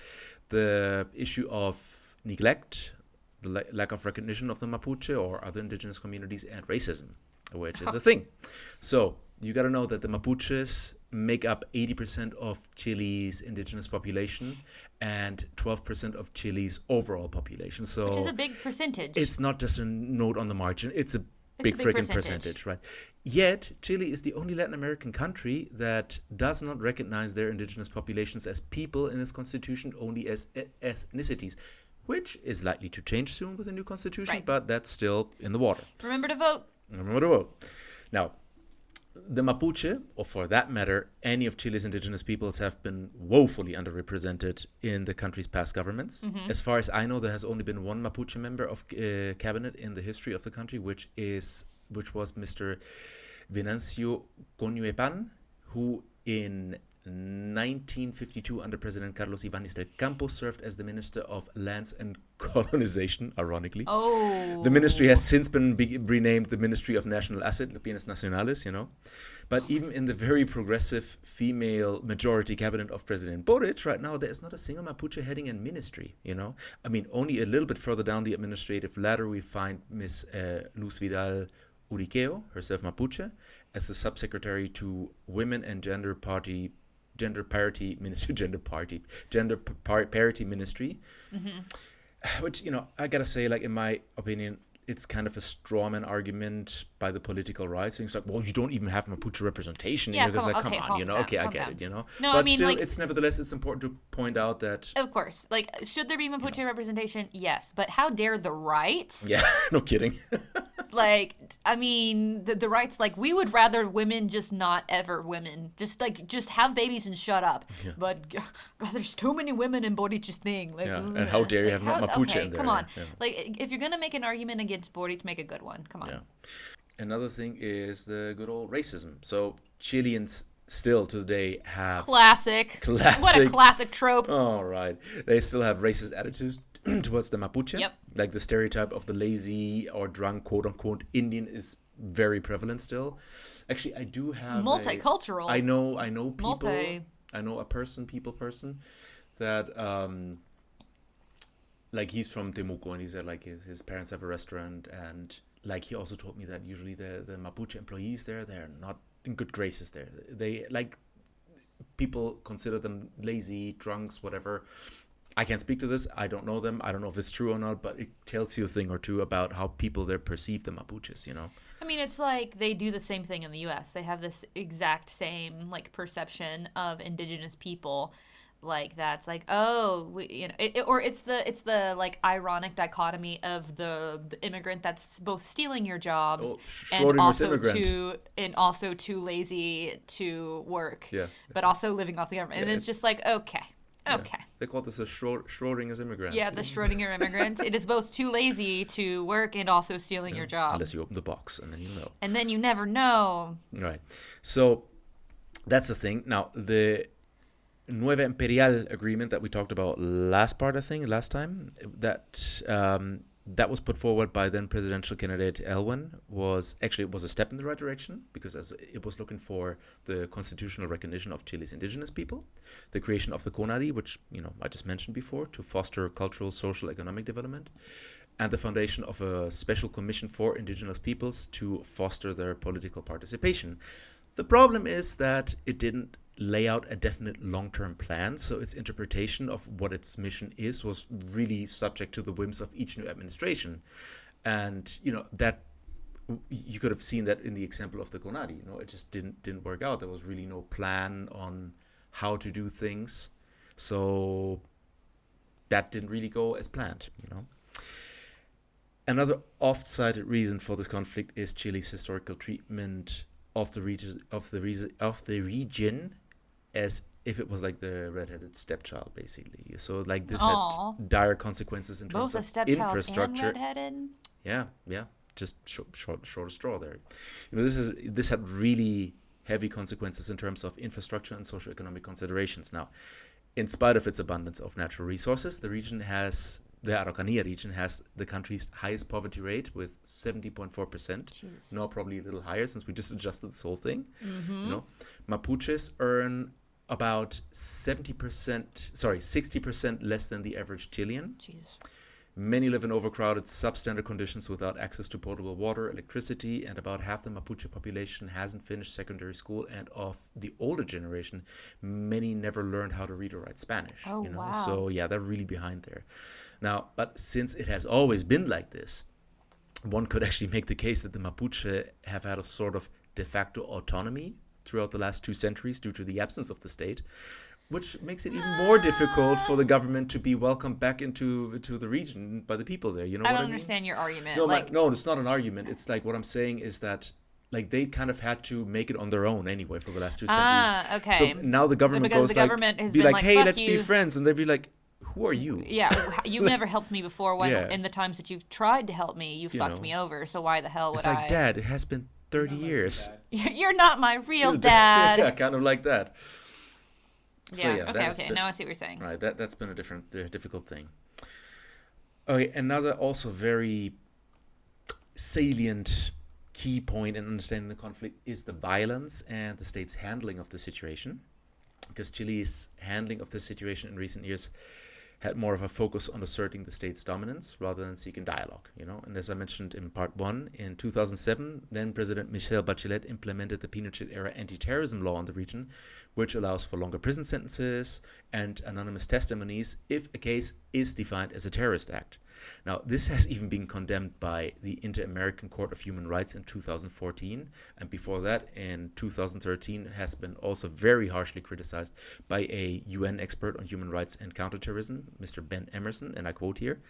the issue of neglect, the lack of recognition of the Mapuche or other indigenous communities, and racism, which is a thing. So you got to know that the Mapuches make up 80% of Chile's indigenous population and 12% of Chile's overall population. So Which is a big percentage. it's not just a note on the margin. It's a big freaking percentage, right? Yet, Chile is the only Latin American country that does not recognize their indigenous populations as people in its constitution, only as ethnicities, which is likely to change soon with the new constitution, Right. but that's still in the water. Remember to vote. Remember to vote. Now, the Mapuche, or for that matter, any of Chile's indigenous peoples, have been woefully underrepresented in the country's past governments. As far as I know, there has only been one Mapuche member of cabinet in the history of the country, which was Mr. Venancio Coñuepan, who in 1952 under President Carlos Ibáñez del Campo served as the Minister of Lands and Colonization, ironically. Oh. The ministry has since been renamed the Ministry of National Asset, Bienes Nacionales, But even in the very progressive female majority cabinet of President Boric, right now, there is not a single Mapuche heading a ministry, I mean, only a little bit further down the administrative ladder, we find Miss Luz Vidal Uriqueo, herself Mapuche, as the subsecretary to Women and Gender Parity Ministry, which, I gotta say, like, in my opinion, it's kind of a strawman argument by the political right. So it's like, well, you don't even have Mapuche representation. Yeah, Because, come on, okay, I calm get down. it, No, but I mean, still, like- it's nevertheless, it's important to point out that, Of course. Like, should there be Mapuche representation? Yes. But how dare the right? yeah, no kidding. Like, I mean, the right's like, we would rather women just not ever women. Just have babies and shut up. Yeah. But, God, there's too many women in Boric's thing. Like, Yeah, and how dare you have not Mapuche okay, in there, come on. yeah. Like, if you're going to make an argument against Boric, make a good one. Come on. Yeah. Another thing is the good old racism. So Chileans still today have Classic. What a Classic. classic trope. All right. They still have racist attitudes towards the Mapuche. Yep. Like the stereotype of the lazy or drunk, quote unquote, Indian is very prevalent still. Actually, I do have Multicultural. I know people. Multi- I know a person that like he's from Temuco, and he said like his parents have a restaurant, and like he also told me that usually the Mapuche employees there, they're not in good graces there. They like people consider them lazy, drunks, whatever. I can't speak to this. I don't know them. I don't know if it's true or not, but it tells you a thing or two about how people there perceive the Mapuches, I mean, it's like they do the same thing in the U.S. They have this exact same like perception of indigenous people, like that's like, oh, it's the like ironic dichotomy of the immigrant that's both stealing your jobs Oh, and Schrodinger's immigrant. also too lazy to work, Yeah. but also living off the government. And Yeah, it's just like, okay. Yeah. Okay. They call this a Schrodinger's immigrant. Yeah, the Schrodinger immigrant. It is both too lazy to work and also stealing your job. Unless you open the box, and then you know. And then you never know. Right. So that's the thing. Now, the Nueva Imperial agreement that we talked about last time, that was put forward by then presidential candidate Elwin, it was a step in the right direction, because as it was looking for the constitutional recognition of Chile's indigenous people, the creation of the CONADI, which I just mentioned before, to foster cultural, social, economic development, and the foundation of a special commission for indigenous peoples to foster their political participation. The problem is that it didn't lay out a definite long-term plan, so its interpretation of what its mission is was really subject to the whims of each new administration. And that you could have seen that in the example of the CONADI. It just didn't work out. There was really no plan on how to do things, so that didn't really go as planned. Another oft-cited reason for this conflict is Chile's historical treatment of the region as if it was like the redheaded stepchild, basically. So like this Aw. had dire consequences in terms Both a of stepchild infrastructure. and redheaded. Yeah, just short straw there. This had really heavy consequences in terms of infrastructure and socioeconomic considerations. Now, in spite of its abundance of natural resources, the region has the Araucanía region has the country's highest poverty rate with 70.4%. Jesus. No, probably a little higher since we just adjusted this whole thing. Mm-hmm. You know, Mapuches earn about 60% less than the average Chilean. Jesus. Many live in overcrowded, substandard conditions without access to potable water, electricity, and about half the Mapuche population hasn't finished secondary school. And of the older generation, many never learned how to read or write Spanish. Oh, wow. So yeah, they're really behind there. Now, but since it has always been like this, one could actually make the case that the Mapuche have had a sort of de facto autonomy throughout the last 2 centuries due to the absence of the state, which makes it even more difficult for the government to be welcomed back into the region by the people there. You know I what don't I mean? understand your argument. No, like, no, it's not an argument. It's like what I'm saying is that like they kind of had to make it on their own anyway for the last 2 centuries. Okay. So now the government Because goes the like, government has be been like, like, hey, "Fuck let's be you." friends, and they'd be like, who are you? Yeah, you've never helped me before. When Yeah. in the times that you've tried to help me, you fucked know. me over. So why the hell would It's like, I? Dad, it has been 30 Not like years. that. You're not my real dad. Yeah, kind of like that. So, Yeah. that Okay. has Okay. been- Now I see what you're saying. Right, that's been a difficult thing. Okay, another also very salient key point in understanding the conflict is the violence and the state's handling of the situation. Because Chile's handling of the situation in recent years had more of a focus on asserting the state's dominance rather than seeking dialogue, you know. And as I mentioned in part 1, in 2007, then President Michelle Bachelet implemented the Pinochet-era anti-terrorism law in the region, which allows for longer prison sentences and anonymous testimonies if a case is defined as a terrorist act. Now, this has even been condemned by the Inter-American Court of Human Rights in 2014, and before that, in 2013, has been also very harshly criticized by a UN expert on human rights and counterterrorism, Mr. Ben Emerson, and I quote here,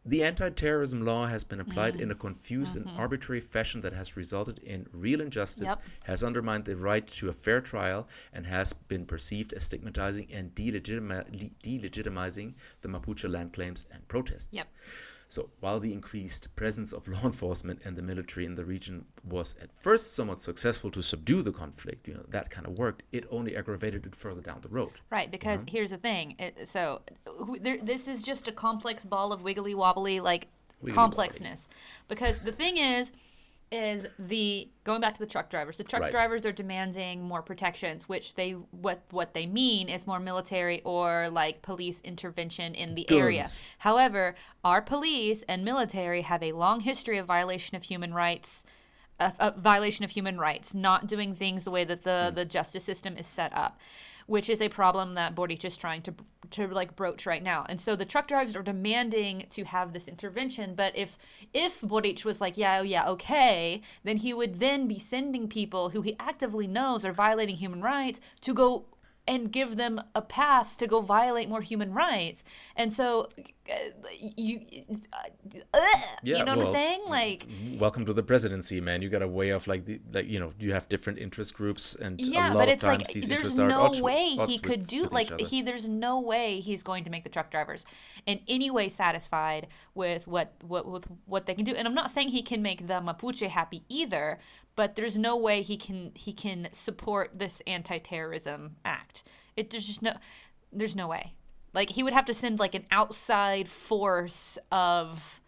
"The anti-terrorism law has been applied in a confused and arbitrary fashion that has resulted in real injustice, Yep. has undermined the right to a fair trial, and has been perceived as stigmatizing and delegitimizing the Mapuche land claims and protests." Yep. So while the increased presence of law enforcement and the military in the region was at first somewhat successful to subdue the conflict, you know, that kind of worked, it only aggravated it further down the road. Right, because here's the thing. This is just a complex ball of wiggly wobbly, like Wiggly complexness. Because the thing is going back to the truck drivers. The truck Right. drivers are demanding more protections, which what they mean is more military or like police intervention in the area. Guns. However, our police and military have a long history of violation of human rights. Not doing things the way that the justice system is set up, which is a problem that Boric is trying to like broach right now. And so the truck drivers are demanding to have this intervention. But if Boric was like, yeah, okay, then he would then be sending people who he actively knows are violating human rights to go and give them a pass to go violate more human rights. And so you know what I'm saying? Like, Welcome to the presidency, man. You got a way of you have different interest groups, and a lot but of it's times like these there's interests are no at way odds he could with do each like other. there's no way he's going to make the truck drivers in any way satisfied with what they can do. And I'm not saying he can make the Mapuche happy either, but there's no way he can support this anti-terrorism act. There's no way. Like, he would have to send like an outside force of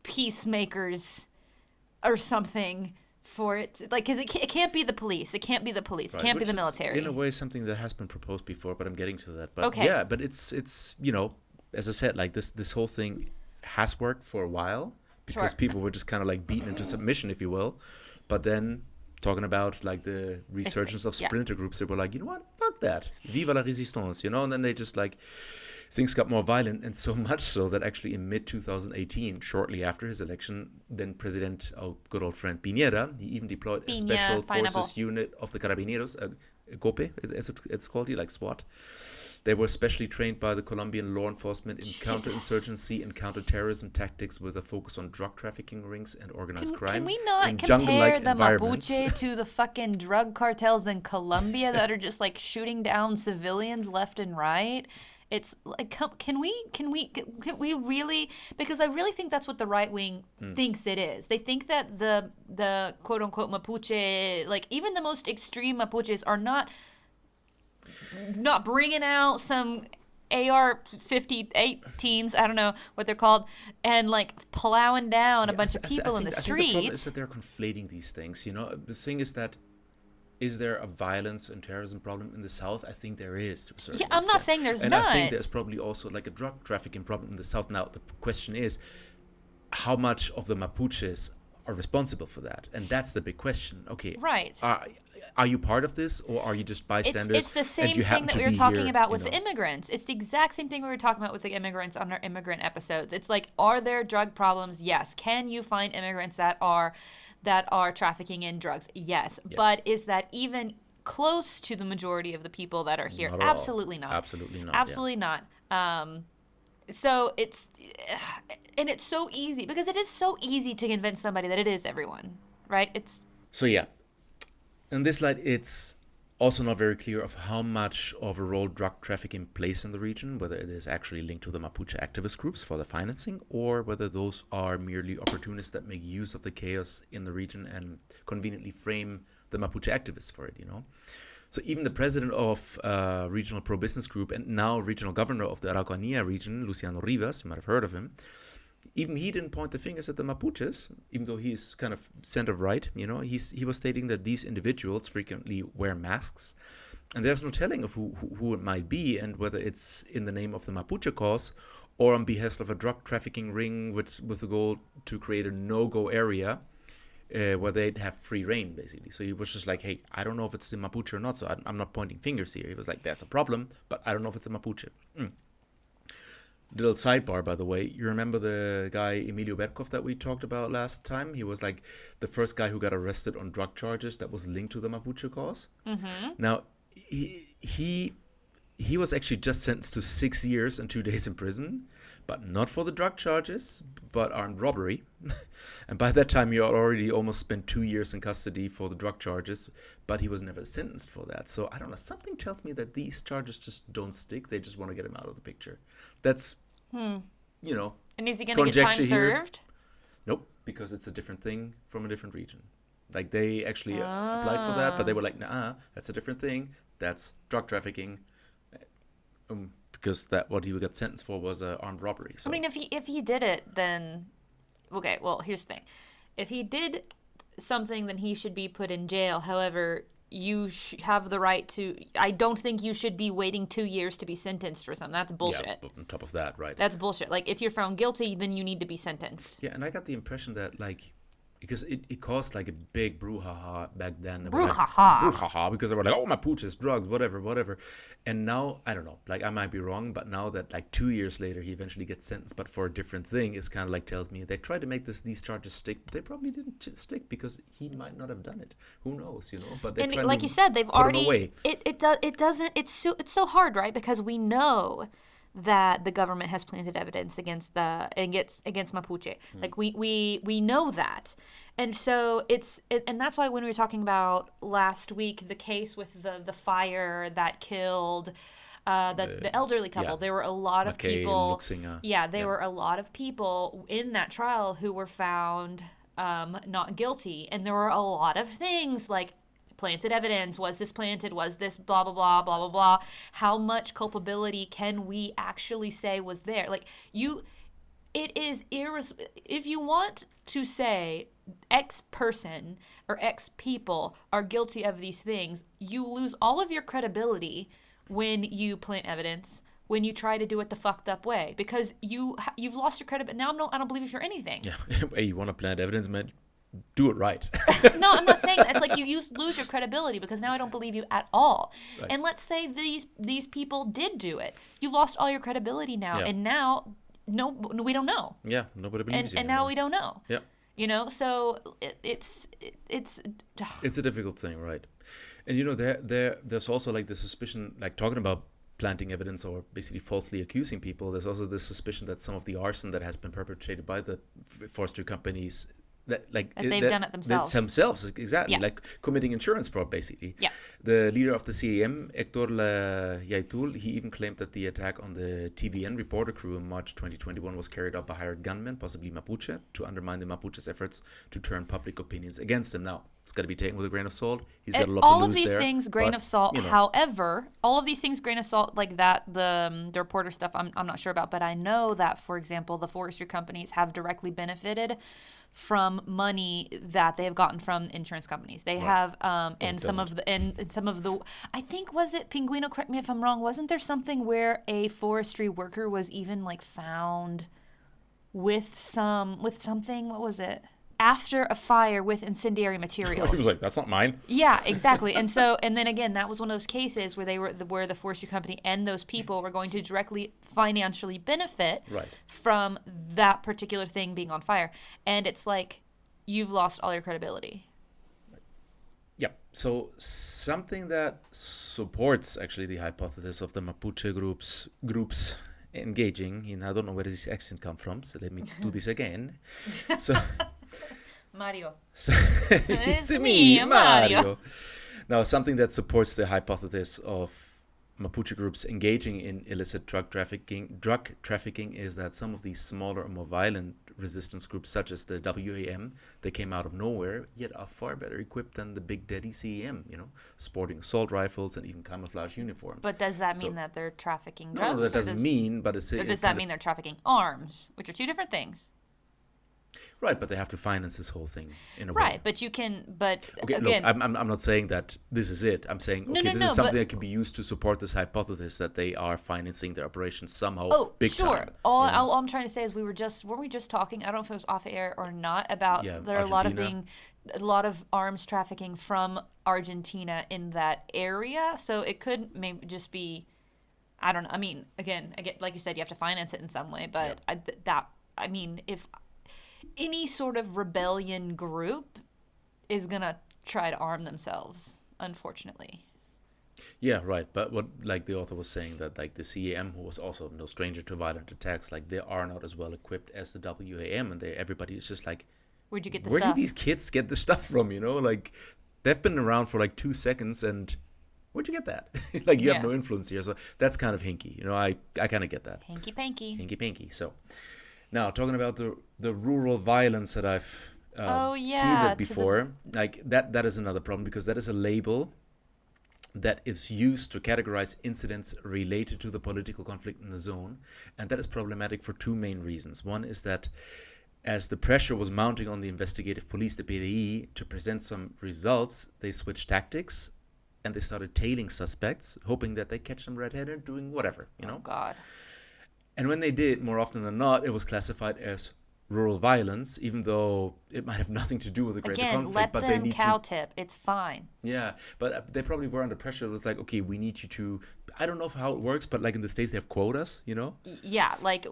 peacemakers or something for it, like, because it can't be the police. It can't be the police. It Right, can't be which the is, military. in a way, something that has been proposed before, but I'm getting to that. But Okay. yeah, but it's as I said, like this whole thing has worked for a while because Sure. people were just kind of like beaten into submission, if you will. But then talking about like the resurgence of Yeah. splinter groups, they were like, you know what, fuck that, viva la résistance, you know, and then they just like things got more violent, and so much so that actually in mid-2018, shortly after his election, then President, our good old friend Piñera, he even deployed a Piña, special pineapple. forces unit of the Carabineros, GOPE, as it's called, like SWAT. They were specially trained by the Colombian law enforcement in counterinsurgency and counterterrorism tactics with a focus on drug trafficking rings and organized crime. Can we not in compare jungle-like the environments. Mapuche to the fucking drug cartels in Colombia that are just like shooting down civilians left and right? It's like, can we really? Because I really think that's what the right wing thinks it is. They think that the quote unquote Mapuche, like even the most extreme Mapuches, are not bringing out some AR-58s, I don't know what they're called, and like plowing down a bunch of people in the I think the problem is streets. that they're conflating these things. The thing is that, is there a violence and terrorism problem in the South? I think there is, to a certain Yeah, I'm not extent. saying there's and not. I think there's probably also like a drug trafficking problem in the South. Now, the question is, how much of the Mapuches are responsible for that? And that's the big question. Okay, Right. Are you part of this, or are you just bystanders? It's the and same you thing happen that to we were be talking here, about with the immigrants. It's the exact same thing we were talking about with the immigrants on our immigrant episodes. It's like, are there drug problems? Yes. Can you find immigrants that are trafficking in drugs? Yes. Yeah. But is that even close to the majority of the people that are here? Not at all. Absolutely not. Absolutely not. Absolutely not. So it's so easy, because it is so easy to convince somebody that it is everyone, right? So yeah, in this light, it's also not very clear of how much of a role drug trafficking plays in the region, whether it is actually linked to the Mapuche activist groups for the financing, or whether those are merely opportunists that make use of the chaos in the region and conveniently frame the Mapuche activists for it, So even the president of regional pro-business group and now regional governor of the Araucanía region, Luciano Rivas, you might have heard of him, even he didn't point the fingers at the Mapuches, even though he's kind of center-right, he was stating that these individuals frequently wear masks, and there's no telling of who it might be, and whether it's in the name of the Mapuche cause or on behest of a drug trafficking ring with the goal to create a no-go area where they'd have free reign, basically. So he was just like, hey, I don't know if it's the Mapuche or not, so I'm not pointing fingers here. He was like, there's a problem, but I don't know if it's a Mapuche. Little sidebar, by the way, you remember the guy Emilio Berkov that we talked about last time? He was like the first guy who got arrested on drug charges that was linked to the Mapuche cause. Mm-hmm. Now, he was actually just sentenced to 6 years and 2 days in prison, but not for the drug charges, but armed robbery. And by that time, he had already almost spent 2 years in custody for the drug charges, but he was never sentenced for that. So I don't know, something tells me that these charges just don't stick. They just want to get him out of the picture. That's, And is he going to get time conjecture here. served? Nope, because it's a different thing from a different region. Like, they actually applied for that, but they were like, nah, that's a different thing. That's drug trafficking. Because what he got sentenced for was armed robbery. So. I mean, if he did it, then okay. Well, here's the thing: if he did something, then he should be put in jail. However, you have the right to. I don't think you should be waiting 2 years to be sentenced for something. That's bullshit. Yeah, but on top of that, right? That's bullshit. Like, if you're found guilty, then you need to be sentenced. Yeah, and I got the impression that, like, because it caused like a big brouhaha back then. Brouhaha. Because they were like, oh, Mapuches, drugs, whatever. And now, I don't know, like, I might be wrong, but now that like 2 years later he eventually gets sentenced, but for a different thing, it's kind of like tells me they tried to make these charges stick, but they probably didn't stick because he might not have done it. Who knows, But they And tried like to you said, they've put him already. away. It doesn't. It's so hard, right? Because we know that the government has planted evidence against Mapuche. Like, we know that. And so and that's why when we were talking about last week the case with the fire that killed the elderly couple, there were a lot of McKay people. and Luxinger. Yeah, there were a lot of people in that trial who were found not guilty, and there were a lot of things like planted evidence. Was this planted? Was this blah, blah, blah, blah, blah, blah? How much culpability can we actually say was there? Like, it is if you want to say X person or X people are guilty of these things, you lose all of your credibility when you plant evidence, when you try to do it the fucked up way, because you've lost your credibility. Now I don't believe you for anything. Yeah, hey, you want to plant evidence, man? Do it right. No, I'm not saying that. It's like you lose your credibility because now I don't believe you at all. Right. And let's say these people did do it. You've lost all your credibility now, and now we don't know. Yeah, nobody believes you. And now we don't know. Yeah. So it's a difficult thing, right? And there's also like the suspicion, like talking about planting evidence or basically falsely accusing people. There's also this suspicion that some of the arson that has been perpetrated by the forestry companies that they've done it themselves. Exactly, Yeah. like committing insurance fraud, basically. Yeah. The leader of the CAM, Héctor Yaitul, he even claimed that the attack on the TVN reporter crew in March 2021 was carried out by hired gunmen, possibly Mapuche, to undermine the Mapuche's efforts to turn public opinions against him. Now, it's got to be taken with a grain of salt. He's got a lot to lose all of these there, things, grain but, of salt. you know. However, all of these things, grain of salt, like that, the reporter stuff, I'm not sure about. But I know that, for example, the forestry companies have directly benefited from money that they have gotten from insurance companies. They have, and some of the, I think, was it Pinguino? Correct me if I'm wrong. Wasn't there something where a forestry worker was even like found with something? What was it? After a fire with incendiary materials. He was like, that's not mine. Yeah, exactly. And then again, that was one of those cases where where the forestry company and those people were going to directly financially benefit Right. from that particular thing being on fire. And it's like, you've lost all your credibility. Yeah. So something that supports actually the hypothesis of the Mapuche groups engaging in, I don't know where does this accent come from, so let me do this again. So Mario. it's me, Mario. Now, something that supports the hypothesis of Mapuche groups engaging in illicit drug trafficking is that some of these smaller and more violent resistance groups, such as the WAM, they came out of nowhere, yet are far better equipped than the Big Daddy CEM, sporting assault rifles and even camouflage uniforms. But does that mean that they're trafficking drugs? No, that doesn't mean, but it's... Or does that mean they're trafficking arms, which are two different things? Right, but they have to finance this whole thing in a way. Right, but you can, but okay, again... Look, I'm not saying that this is it. I'm saying, this is something that can be used to support this hypothesis that they are financing their operations somehow big time. All I'm trying to say is weren't we just talking, I don't know if it was off air or not, about there are a lot of arms trafficking from Argentina in that area, so it could maybe just be, I don't know, I mean, again, like you said, you have to finance it in some way, but if any sort of rebellion group is going to try to arm themselves, unfortunately. Yeah, right. But what, like the author was saying, that like the CAM, who was also no stranger to violent attacks, like they are not as well equipped as the WAM, and everybody is just like, where'd you get the stuff? stuff? Where do these kids get the stuff from? Like they've been around for like 2 seconds, and where'd you get that? Like you have no influence here, so that's kind of hinky. I kind of get that. Hinky panky. So. Now, talking about the rural violence that I've teased before, like that is another problem, because that is a label that is used to categorize incidents related to the political conflict in the zone, and that is problematic for two main reasons. One is that as the pressure was mounting on the investigative police, the PDI, to present some results, they switched tactics and they started tailing suspects, hoping that they catch them red-handed doing whatever, Oh, God. And when they did, more often than not, it was classified as rural violence, even though it might have nothing to do with the greater conflict. But them cow tip. It's fine. Yeah, but they probably were under pressure. It was like, okay, we need you to... I don't know how it works, but like in the States, they have quotas, Yeah, like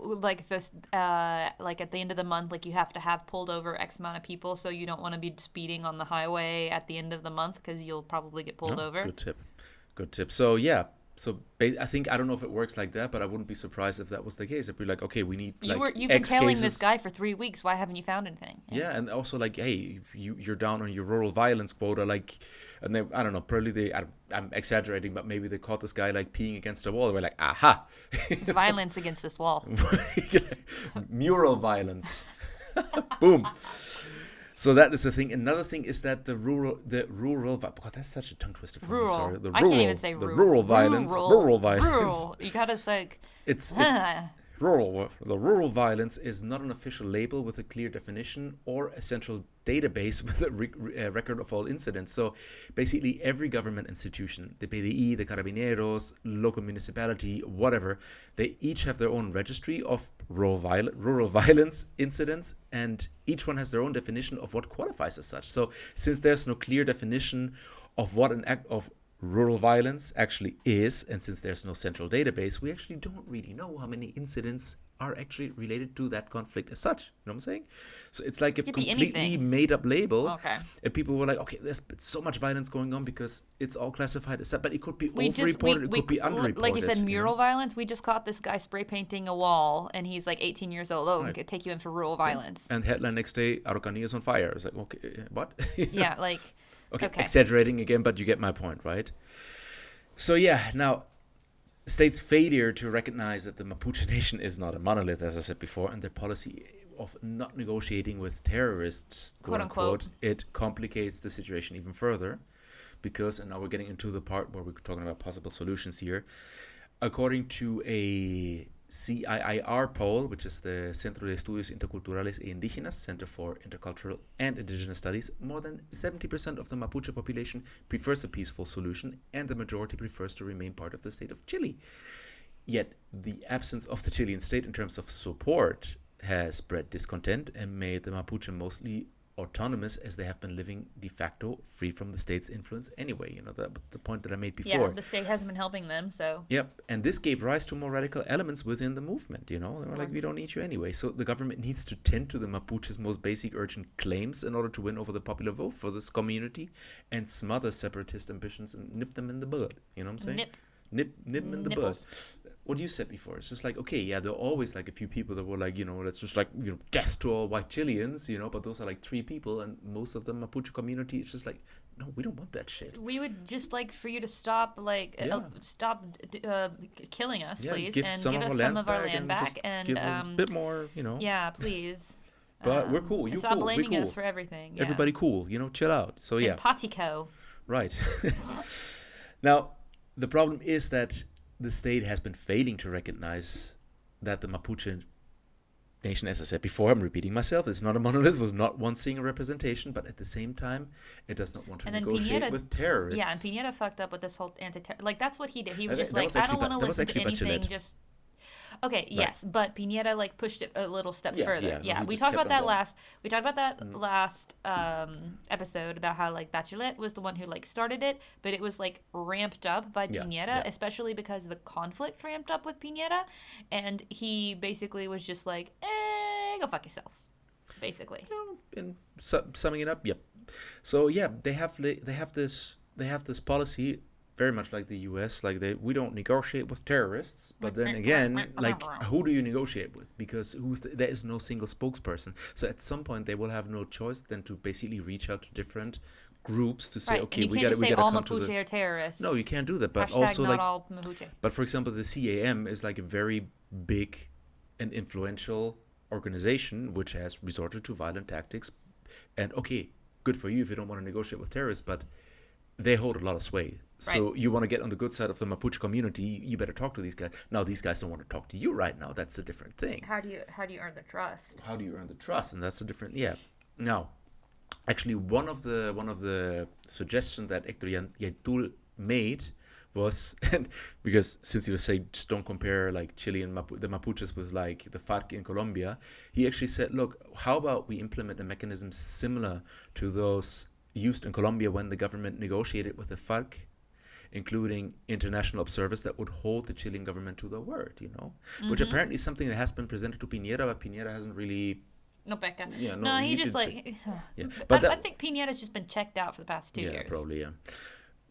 this, like at the end of the month, like you have to have pulled over X amount of people, so you don't want to be speeding on the highway at the end of the month because you'll probably get pulled over. Good tip. So, yeah. So I think, I don't know if it works like that, but I wouldn't be surprised if that was the case. If we're like, okay, we need like you've been X tailing cases. this guy for 3 weeks. Why haven't you found anything? Yeah, and also like, hey, you're down on your rural violence quota, like, and they, I don't know, probably I'm exaggerating, but maybe they caught this guy like peeing against a wall. We're like, aha, violence against this wall, mural violence, boom. So that is the thing. Another thing is that the rural. God, that's such a tongue twister for me. Sorry. I can't even say rural. The rural violence. Rural violence. Rural. You gotta say. It's rural. The rural violence is not an official label with a clear definition or a central database with a record of all incidents. So basically, every government institution, the PDI, the Carabineros, local municipality, whatever, they each have their own registry of rural violence incidents, and each one has their own definition of what qualifies as such. So since there's no clear definition of what an act of rural violence actually is, and since there's no central database, we actually don't really know how many incidents are actually related to that conflict as such. You know what I'm saying? So it's like This a could be completely anything. made up label. Okay. And people were like, okay, there's so much violence going on because it's all classified as that, but it could be We overreported, just it could be underreported. like you said, know? mural violence. We just caught this guy spray painting a wall, and he's like 18 years old. Oh, we Right. could take you in for rural violence. And headline next day, Araucanía is on fire. It's like, okay, what? Yeah, like Okay, okay. exaggerating again, but you get my point, right? So yeah, now, states' failure to recognize that the Mapuche nation is not a monolith, as I said before, and their policy of not negotiating with terrorists, Quote, unquote. it complicates the situation even further. Because, and now we're getting into the part where we're talking about possible solutions here, according to a CIIR poll, which is the Centro de Estudios Interculturales e Indígenas, Center for Intercultural and Indigenous Studies, more than 70% of the Mapuche population prefers a peaceful solution, and the majority prefers to remain part of the state of Chile. Yet, the absence of the Chilean state in terms of support has bred discontent and made the Mapuche mostly autonomous, as they have been living de facto free from the state's influence anyway. You know, the point that I made before. Yeah, the state hasn't been helping them, so. Yep, and this gave rise to more radical elements within the movement, you know? They were like, we don't need you anyway. So the government needs to tend to the Mapuche's most basic urgent claims in order to win over the popular vote for this community and smother separatist ambitions and nip them in the bud. You know what I'm saying? Nip them in the Nipples. bud. What you said before, it's just like, okay, yeah, there are always like a few people that were like, you know, let's just like, you know, death to all white Chileans, you know, but those are like 3 people, and most of the Mapuche community, it's just like, no, we don't want that shit. We would just like for you to stop, like, Yeah. killing us, Yeah, please, give and some give of us our some lands of our back land and just back, and give a bit more, you know. yeah, please. But we're cool, you stop cool, we blaming cool. us for everything. Yeah. Everybody cool, you know, chill out. So yeah, Simpatico. right. Now, the problem is that the state has been failing to recognize that the Mapuche nation, as I said before, I'm repeating myself, it's not a monolith with not one single representation, but at the same time, it does not want to And then negotiate Piñera- with terrorists. Yeah, and Piñera fucked up with this whole anti-terror. Like, that's what he did. He was That- just that like, was I actually don't want to Ba- that was listen to actually anything. Bachelet. Just okay, yes, but Piñera like pushed it a little step Yeah, further. yeah, no, Yeah, he we just talked kept about on that going. last. We talked about that last episode about how like Bachelet was the one who like started it, but it was like ramped up by Yeah, Piñera, yeah. especially because the conflict ramped up with Piñera, and he basically was just like, go fuck yourself, basically. In summing it up, yep. So yeah, they have this policy very much like the U.S. Like we don't negotiate with terrorists, but then again, like who do you negotiate with? Because there is no single spokesperson. So at some point they will have no choice than to basically reach out to different groups to say, Right, okay, and you we can't gotta just say all come to Mapuche the. are terrorists. No, you can't do that. But Hashtag also not like, all Mapuche. but for example, the CAM is like a very big and influential organization which has resorted to violent tactics. And okay, good for you if you don't want to negotiate with terrorists, but they hold a lot of sway. So you want to get on the good side of the Mapuche community, you better talk to these guys. Now these guys don't want to talk to you right now. That's a different thing. How do you earn the trust? How do you earn the trust? And that's a different Now, actually one of the suggestions that Hector Yantul made was, and because since he was saying just don't compare like Chilean the Mapuches with like the FARC in Colombia, he actually said, look, how about we implement a mechanism similar to those used in Colombia when the government negotiated with the FARC, including international observers that would hold the Chilean government to their word, you know, which apparently is something that has been presented to Piñera, but Piñera hasn't really. No, Becca. Yeah, no, he he just did like. Yeah, But I that- think Piñera's just been checked out for the past 2 yeah, years. probably, yeah.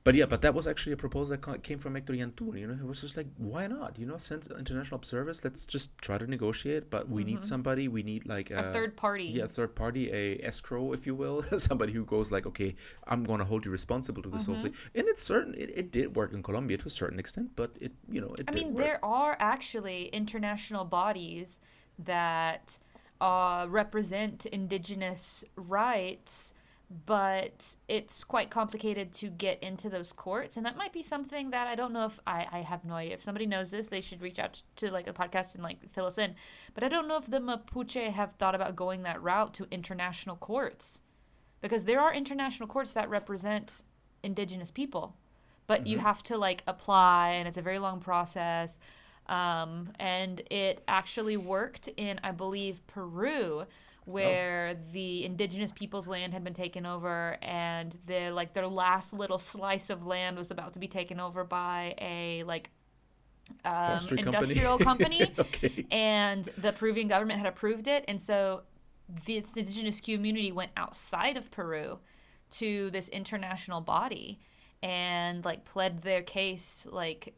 But that was actually a proposal that came from Hector Yantul, you know, he was just like, why not, you know, send international observers, let's just try to negotiate, but we need somebody, we need like A third party. Yeah, a third party, a escrow, if you will, somebody who goes like, okay, I'm going to hold you responsible to this whole thing. And it's certain, it did work in Colombia to a certain extent, but it, you know, it I did mean, work. there are actually international bodies that represent indigenous rights, but it's quite complicated to get into those courts, and that might be something that I don't know if I have no idea. If somebody knows this, they should reach out to like a podcast and like fill us in. But I don't know if the Mapuche have thought about going that route to international courts, because there are international courts that represent indigenous people, but you have to like apply, and it's a very long process. And it actually worked in, I believe, Peru, where the indigenous people's land had been taken over, and their last little slice of land was about to be taken over by a Forestry industrial company. Okay. And the Peruvian government had approved it, and so the indigenous community went outside of Peru to this international body and pled their case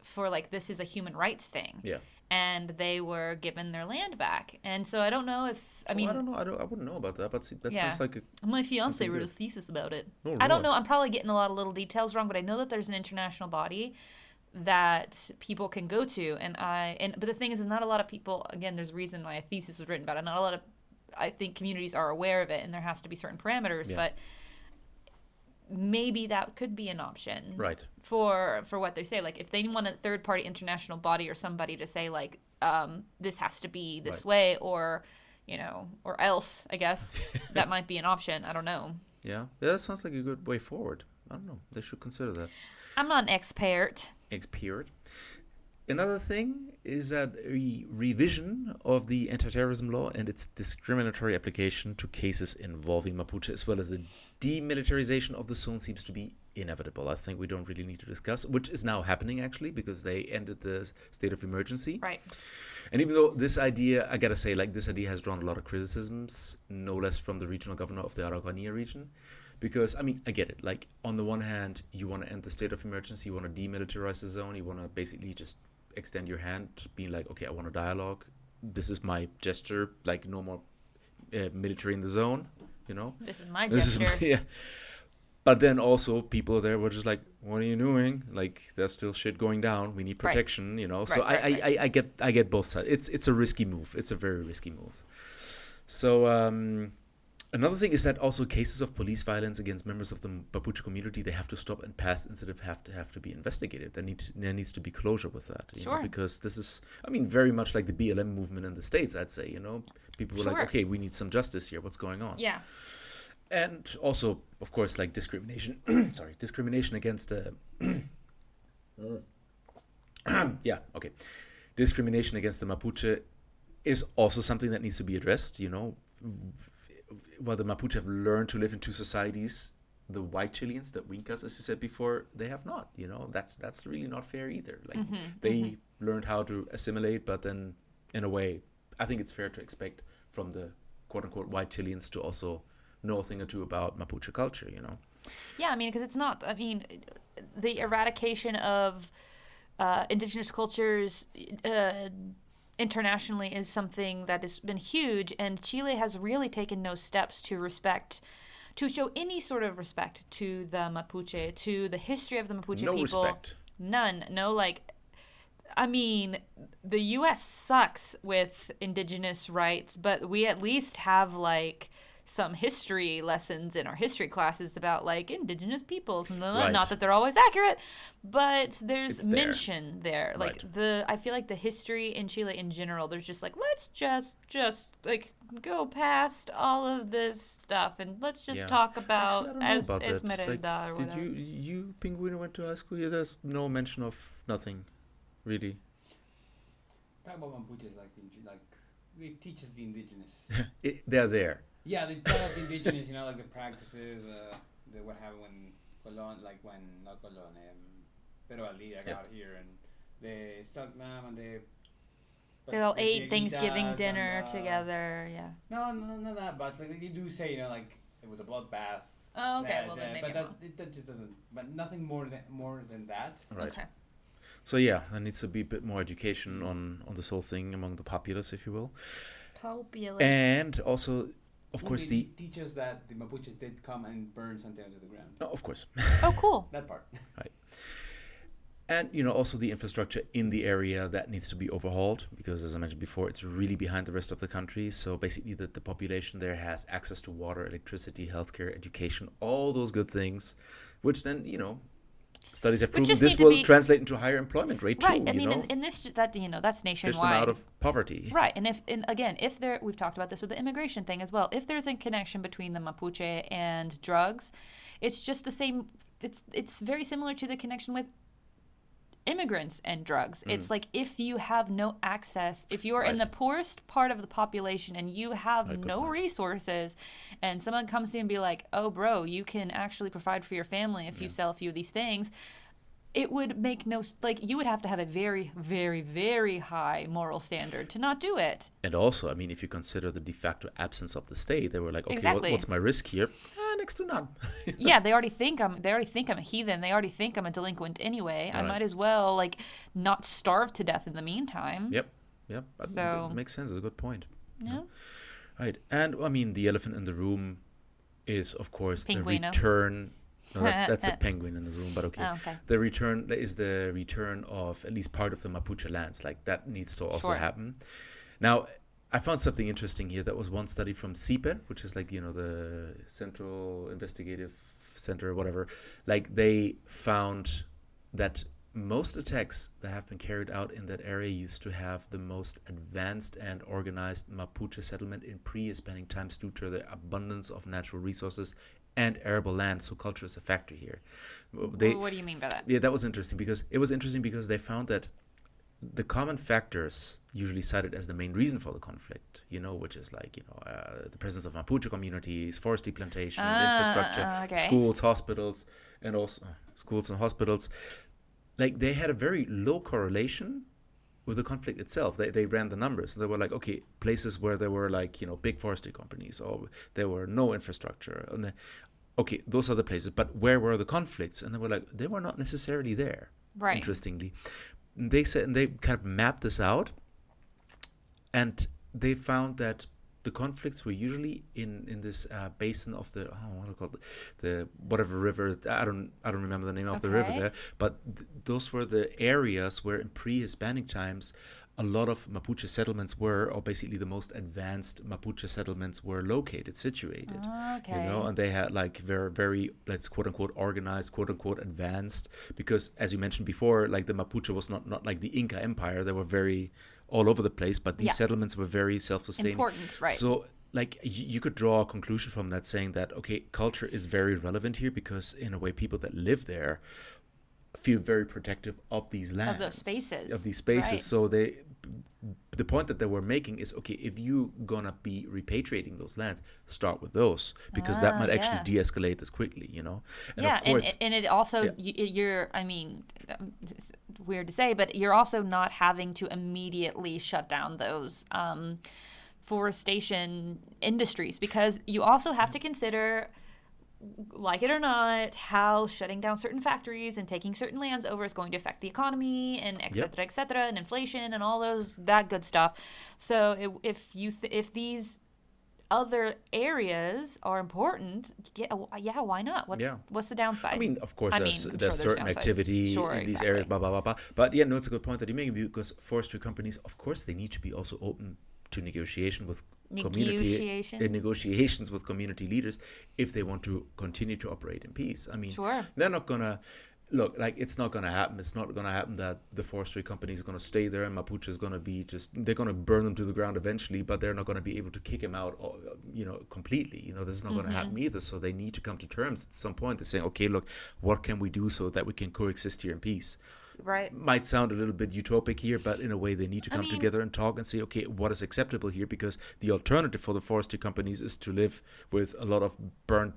for this is a human rights thing. Yeah. And they were given their land back. And so I don't know if I don't know. I wouldn't know about that, but that Yeah. sounds like my fiance something wrote good. a thesis about it. Oh, I don't Lord. know. I'm probably getting a lot of little details wrong, but I know that there's an international body that people can go to, but the thing is not a lot of people. Again, there's a reason why a thesis was written about it. Not a lot of, I think, communities are aware of it, and there has to be certain parameters. Yeah. But maybe that could be an option, Right. For what they say. If they want a third party international body or somebody to say this has to be this Right. way, or or else, I guess that might be an option. I don't know. Yeah, that sounds like a good way forward. I don't know. They should consider that. I'm not an expert. Period. Another thing is that a revision of the anti-terrorism law and its discriminatory application to cases involving Mapuche, as well as the demilitarization of the zone, seems to be inevitable. I think we don't really need to discuss, which is now happening actually, because they ended the state of emergency. Right. And even though this idea, I gotta say, this idea has drawn a lot of criticisms, no less from the regional governor of the Araucanía region. Because, I get it. On the one hand, you want to end the state of emergency, you want to demilitarize the zone, you want to basically just extend your hand, being okay, I want a dialogue. This is my gesture, no more military in the zone, This is my This gesture. is yeah. But then also people there were just what are you doing? There's still shit going down. We need protection, So Right. I get both sides. It's a risky move. It's a very risky move. So another thing is that also cases of police violence against members of the Mapuche community, they have to stop and pass instead of have to be investigated. There needs to be closure with that. You know, Sure. because this is, very much like the BLM movement in the States, I'd say. People were Sure. okay, we need some justice here. What's going on? Yeah. And also, of course, discrimination. Discrimination against the. Discrimination against the Mapuche is also something that needs to be addressed. While the Mapuche have learned to live in two societies, the white Chileans, the Wincas, as you said before, they have not. That's really not fair either. They learned how to assimilate, but then, in a way, I think it's fair to expect from the quote-unquote white Chileans to also know a thing or two about Mapuche culture, Yeah, because it's not, the eradication of indigenous cultures internationally is something that has been huge, and Chile has really taken no steps to show any sort of respect to the Mapuche, to the history of the Mapuche No people. respect. None. No, the U.S. sucks with indigenous rights, but we at least have some history lessons in our history classes about indigenous peoples. Right. Not that they're always accurate, but there's It's there. mention there. Right. I feel like the history in Chile in general, there's just let's just go past all of this stuff and let's just Yeah. talk about Actually, I don't know about that. Esmeralda or Did whatever. you Penguin went to high school? Yeah, there's no mention of nothing, really. Talk about Mapuches it teaches the indigenous. They're there. Yeah, they tell us the indigenous, the practices, what happened when Colon, not Colon, Pero Valdivia got here and they sucked them and They all ate viejitas Thanksgiving and, dinner together. Yeah. No, not that, but they do say, it was a bloodbath. Oh, okay. Well, then maybe but I'm wrong. that just doesn't. But nothing more than that. Right. Okay. So yeah, there needs to be a bit more education on this whole thing among the populace, if you will. Populous. And also, of course, They the teach us that the Mapuches did come and burn Santiago to the ground. oh, of course. Oh, cool. That part. And, also the infrastructure in the area that needs to be overhauled because, as I mentioned before, it's really behind the rest of the country. So basically the population there has access to water, electricity, healthcare, education, all those good things, which then, studies have But proven just this need to will be- translate into a higher employment rate Right. too, In this that's fish nationwide. them out of poverty. Right, and if there, we've talked about this with the immigration thing as well. If there's a connection between the Mapuche and drugs, it's just the same. It's very similar to the connection with immigrants and drugs. It's like if you have no access, if you're in the poorest part of the population and you have no resources, and someone comes to you and be like, oh, bro, you can actually provide for your family if you sell a few of these things, it would make no, like, you would have to have a very, very, very high moral standard to not do it. And also, I mean, if you consider the de facto absence of the state, they were like, okay, Exactly. what's my risk here? Next to none. Yeah, they already think I'm a heathen. They already think I'm a delinquent anyway. I might as well, like, not starve to death in the meantime. Yep. So, that makes sense. It's a good point. Yeah. Right. And, I mean, the elephant in the room is, of course, Pinguino. the return. No, that's a penguin in the room, but okay. Oh, okay. The return of at least part of the Mapuche lands. Like, that needs to also happen. Now, I found something interesting here. That was one study from CIPE, which is like, the Central Investigative Center, whatever. Like, they found that most attacks that have been carried out in that area used to have the most advanced and organized Mapuche settlement in pre-Hispanic times due to the abundance of natural resources and arable land. So culture is a factor here. What do you mean by that? Yeah, that was interesting because they found that the common factors usually cited as the main reason for the conflict, which is like, the presence of Mapuche communities, forestry plantation, infrastructure, schools, hospitals, and also schools and hospitals. Like, they had a very low correlation with the conflict itself. They ran the numbers. They were like, okay, places where there were like, big forestry companies or there were no infrastructure. And okay, those are the places. But where were the conflicts? And they were like, they were not necessarily there. Right. Interestingly. They said, and they kind of mapped this out, and they found that the conflicts were usually in this basin of the what are it called, the whatever river. I don't remember the name of the river there, but those were the areas where in pre-Hispanic times a lot of Mapuche settlements were, or basically the most advanced Mapuche settlements were situated. Okay. And they had like very, very, let's quote unquote organized, quote unquote advanced, because as you mentioned before, like the Mapuche was not like the Inca Empire. They were very all over the place, but these settlements were very self-sustaining. Important, right. So like you could draw a conclusion from that saying that, okay, culture is very relevant here because in a way people that live there feel very protective of these lands. Of those spaces. Of these spaces. Right. So the point that they were making is, okay, if you're gonna be repatriating those lands, start with those, because that might actually de-escalate this quickly, And yeah, of course, and it also, you're, I mean, it's weird to say, but you're also not having to immediately shut down those forestation industries, because you also have to consider, like it or not, how shutting down certain factories and taking certain lands over is going to affect the economy and et cetera, and inflation and all that good stuff. So if these other areas are important, why not? What's the downside? I mean, of course, there's sure certain activity in these areas, blah, blah, blah, blah. But yeah, no, it's a good point that you're making, because forestry companies, of course, they need to be also open to negotiations with community leaders if they want to continue to operate in peace. I mean, they're not gonna look like it's not gonna happen. It's not gonna happen that the forestry company is gonna stay there and Mapuche is gonna be they're gonna burn them to the ground eventually, but they're not gonna be able to kick him out, completely. This is not gonna happen either. So they need to come to terms at some point. They're saying, okay, look, what can we do so that we can coexist here in peace? Right. Might sound a little bit utopic here, but in a way they need to come together and talk and say, okay, what is acceptable here? Because the alternative for the forestry companies is to live with a lot of burnt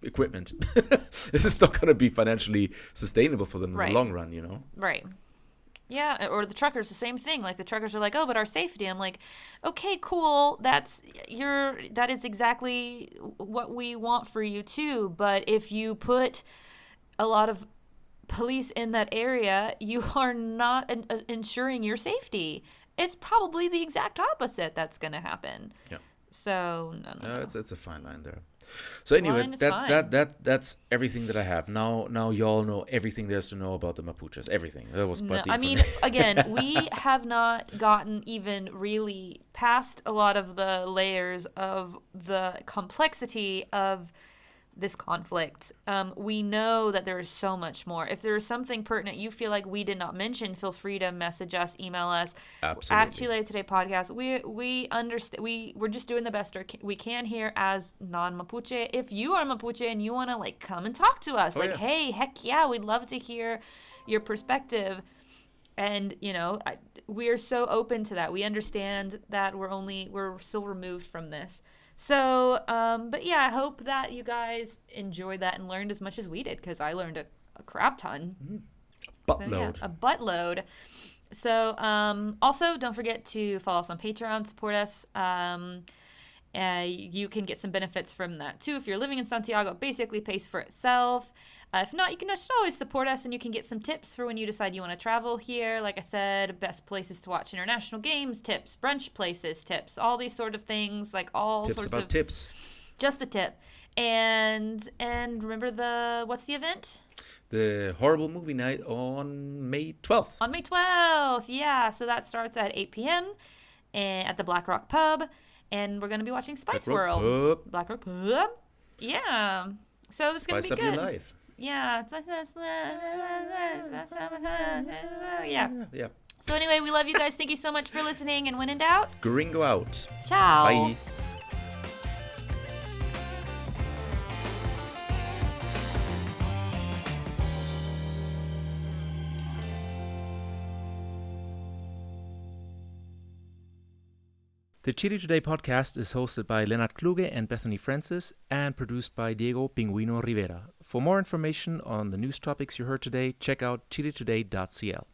equipment. This is not going to be financially sustainable for them in the long run, Right. Yeah, or the truckers, the same thing. Like the truckers are like, oh, but our safety. I'm like, okay, cool. That is exactly what we want for you too. But if you put a lot of police in that area, you are not ensuring your safety. It's probably the exact opposite that's going to happen. Yeah. So no. It's a fine line there. So anyway, that's everything that I have. Now y'all know everything there's to know about the Mapuches. Everything. That was quite deep. Again, we have not gotten even really past a lot of the layers of the complexity of this conflict. We know that there is so much more. If there is something pertinent you feel like we did not mention, feel free to message us, email us. Absolutely. At Chile Today Podcast. We understand. We're just doing the best we can here as non-Mapuche. If you are Mapuche and you want to like come and talk to us, hey, heck yeah, we'd love to hear your perspective. And we are so open to that. We understand that we're still removed from this. So, but yeah, I hope that you guys enjoyed that and learned as much as we did, because I learned a crap ton. Buttload. So, yeah, a buttload. So, also don't forget to follow us on Patreon, support us. You can get some benefits from that too. If you're living in Santiago, it basically pays for itself. If not, you can just always support us, and you can get some tips for when you decide you want to travel here. Like I said, best places to watch international games tips, brunch places tips, all these sort of things, like all Tips sorts about of tips. Just the tip. And remember what's the event? The horrible movie night on May 12th. On May 12th, yeah. So that starts at 8 p.m. At the Black Rock Pub, and we're going to be watching Spice World. Black Rock Pub. Yeah. So this is going to be good. Spice up your life. Yeah. Yeah. So anyway, we love you guys. Thank you so much for listening. And when in doubt, Gringo out. ciao. Bye. The Chile Today podcast is hosted by Lennart Kluge and Bethany Francis and produced by Diego Pinguino Rivera. For more information on the news topics you heard today, check out chiletoday.cl.